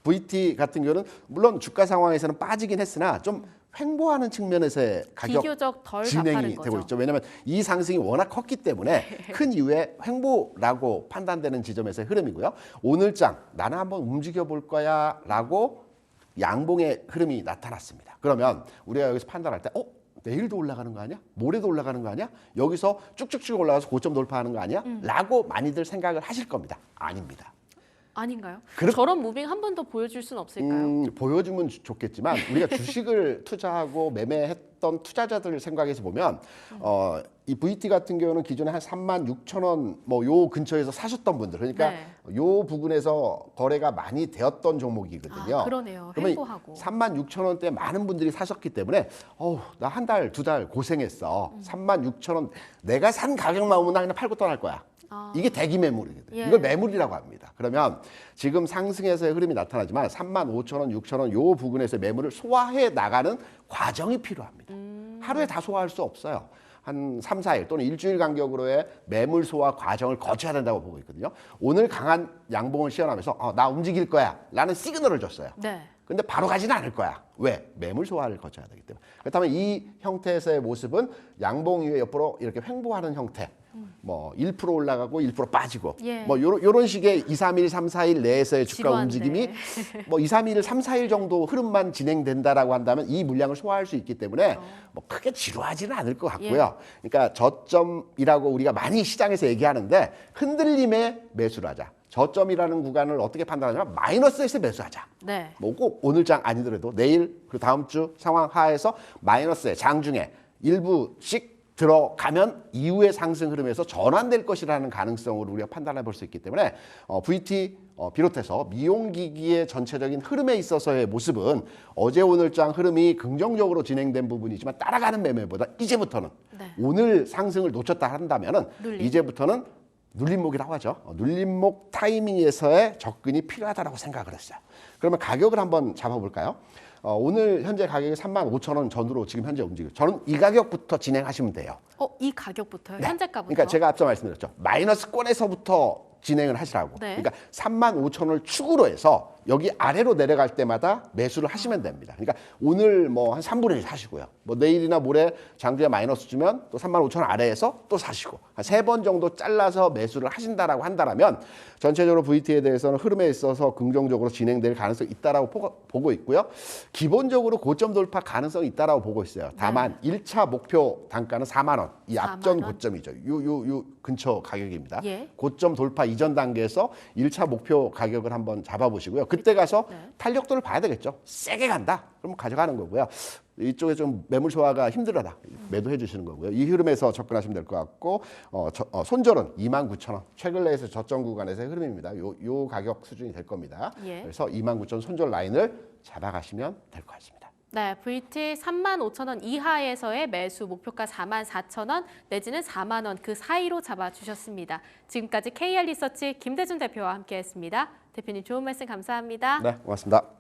D: VT 같은 경우는 물론 주가 상황에서는 빠지긴 했으나 좀 횡보하는 측면에서의 가격
C: 비교적 덜
D: 진행이
C: 가파른
D: 되고
C: 거죠.
D: 있죠. 왜냐하면 이 상승이 워낙 컸기 때문에 큰 이유의 횡보라고 판단되는 지점에서의 흐름이고요. 오늘장 나는 한번 움직여 볼 거야라고 양봉의 흐름이 나타났습니다. 그러면 우리가 여기서 판단할 때 내일도 올라가는 거 아니야? 모레도 올라가는 거 아니야? 여기서 쭉쭉쭉 올라가서 고점 돌파하는 거 아니야? 라고 많이들 생각을 하실 겁니다. 아닙니다.
C: 아닌가요?
D: 그렇-
C: 저런 무빙 한 번 더 보여줄 수는 없을까요?
D: 보여주면 좋겠지만 우리가 주식을 투자하고 매매했던 투자자들 생각해서 보면 이 VT 같은 경우는 기존에 한 36,000원 뭐 요 근처에서 사셨던 분들 그러니까
C: 네.
D: 요 부분에서 거래가 많이 되었던 종목이거든요.
C: 그러네요.
D: 그러면
C: 횡보하고.
D: 36,000원대 많은 분들이 사셨기 때문에 나 한 달, 두 달 고생했어. 36,000원 내가 산 가격만 오면 나 그냥 팔고 떠날 거야. 이게 대기 매물이거든요.
C: 예.
D: 이걸 매물이라고 합니다. 그러면 지금 상승에서의 흐름이 나타나지만 35,000원, 6,000원 요 부분에서의 매물을 소화해 나가는 과정이 필요합니다. 하루에 다 소화할 수 없어요. 한 3, 4일 또는 일주일 간격으로의 매물 소화 과정을 거쳐야 된다고 보고 있거든요. 오늘 강한 양봉을 시연하면서 나 움직일 거야 라는 시그널을 줬어요.
C: 네.
D: 근데 바로 가지는 않을 거야. 왜? 매물 소화를 거쳐야 되기 때문에. 그렇다면 이 형태에서의 모습은 양봉 이후에 옆으로 이렇게 횡보하는 형태. 뭐 1% 올라가고 1% 빠지고
C: 예.
D: 뭐 요런 식의 2, 3일, 3, 4일 내에서의 주가
C: 지루한데.
D: 움직임이 뭐 2, 3일, 3, 4일 정도 흐름만 진행된다라고 한다면 이 물량을 소화할 수 있기 때문에 뭐 크게 지루하지는 않을 것 같고요. 그러니까 저점이라고 우리가 많이 시장에서 얘기하는데 흔들림에 매수를 하자. 저점이라는 구간을 어떻게 판단하냐면 마이너스에서 매수하자.
C: 네.
D: 뭐 꼭 오늘장 아니더라도 내일 그 다음 주 상황 하에서 마이너스에 장중에 일부씩 들어가면 이후의 상승 흐름에서 전환될 것이라는 가능성으로 우리가 판단해 볼 수 있기 때문에 VT 비롯해서 미용기기의 전체적인 흐름에 있어서의 모습은 어제 오늘장 흐름이 긍정적으로 진행된 부분이지만 따라가는 매매보다 이제부터는
C: 네.
D: 오늘 상승을 놓쳤다 한다면은
C: 눌림.
D: 이제부터는 눌림목이라고 하죠. 눌림목 타이밍에서의 접근이 필요하다고 생각을 했어요. 그러면 가격을 한번 잡아볼까요? 오늘 현재 가격이 35,000원 전후로 지금 현재 움직여요. 저는 이 가격부터 진행하시면 돼요.
C: 이 가격부터요?
D: 네.
C: 현재가부터?
D: 그러니까 제가 앞서 말씀드렸죠. 마이너스권에서부터 진행을 하시라고.
C: 네.
D: 그러니까 35,000원을 축으로 해서 여기 아래로 내려갈 때마다 매수를 하시면 됩니다. 그러니까 오늘 뭐 한 3분의 1 사시고요. 뭐 내일이나 모레 장중에 마이너스 주면 또 35,000원 아래에서 또 사시고 한 3번 정도 잘라서 매수를 하신다라고 한다면 전체적으로 VT에 대해서는 흐름에 있어서 긍정적으로 진행될 가능성이 있다라고 보고 있고요. 기본적으로 고점 돌파 가능성이 있다라고 보고 있어요. 다만 1차 목표 단가는 4만 원. 이 앞전
C: 4만 원?
D: 고점이죠. 요 근처 가격입니다.
C: 예.
D: 고점 돌파 이전 단계에서 1차 목표 가격을 한번 잡아보시고요. 그때 가서 탄력도를 봐야 되겠죠. 세게 간다. 그럼 가져가는 거고요. 이쪽에 좀 매물 소화가 힘들어다. 매도해 주시는 거고요. 이 흐름에서 접근하시면 될 것 같고 손절은 29,000원. 최근 내에서 저점 구간에서의 흐름입니다. 요 가격 수준이 될 겁니다.
C: 예.
D: 그래서 29,000원 손절 라인을 잡아가시면 될 것 같습니다.
C: 네, VT 35,000원 이하에서의 매수 목표가 44,000원 내지는 4만 원 그 사이로 잡아주셨습니다. 지금까지 KR 리서치 김대준 대표와 함께했습니다. 대표님 좋은 말씀 감사합니다.
D: 네, 고맙습니다.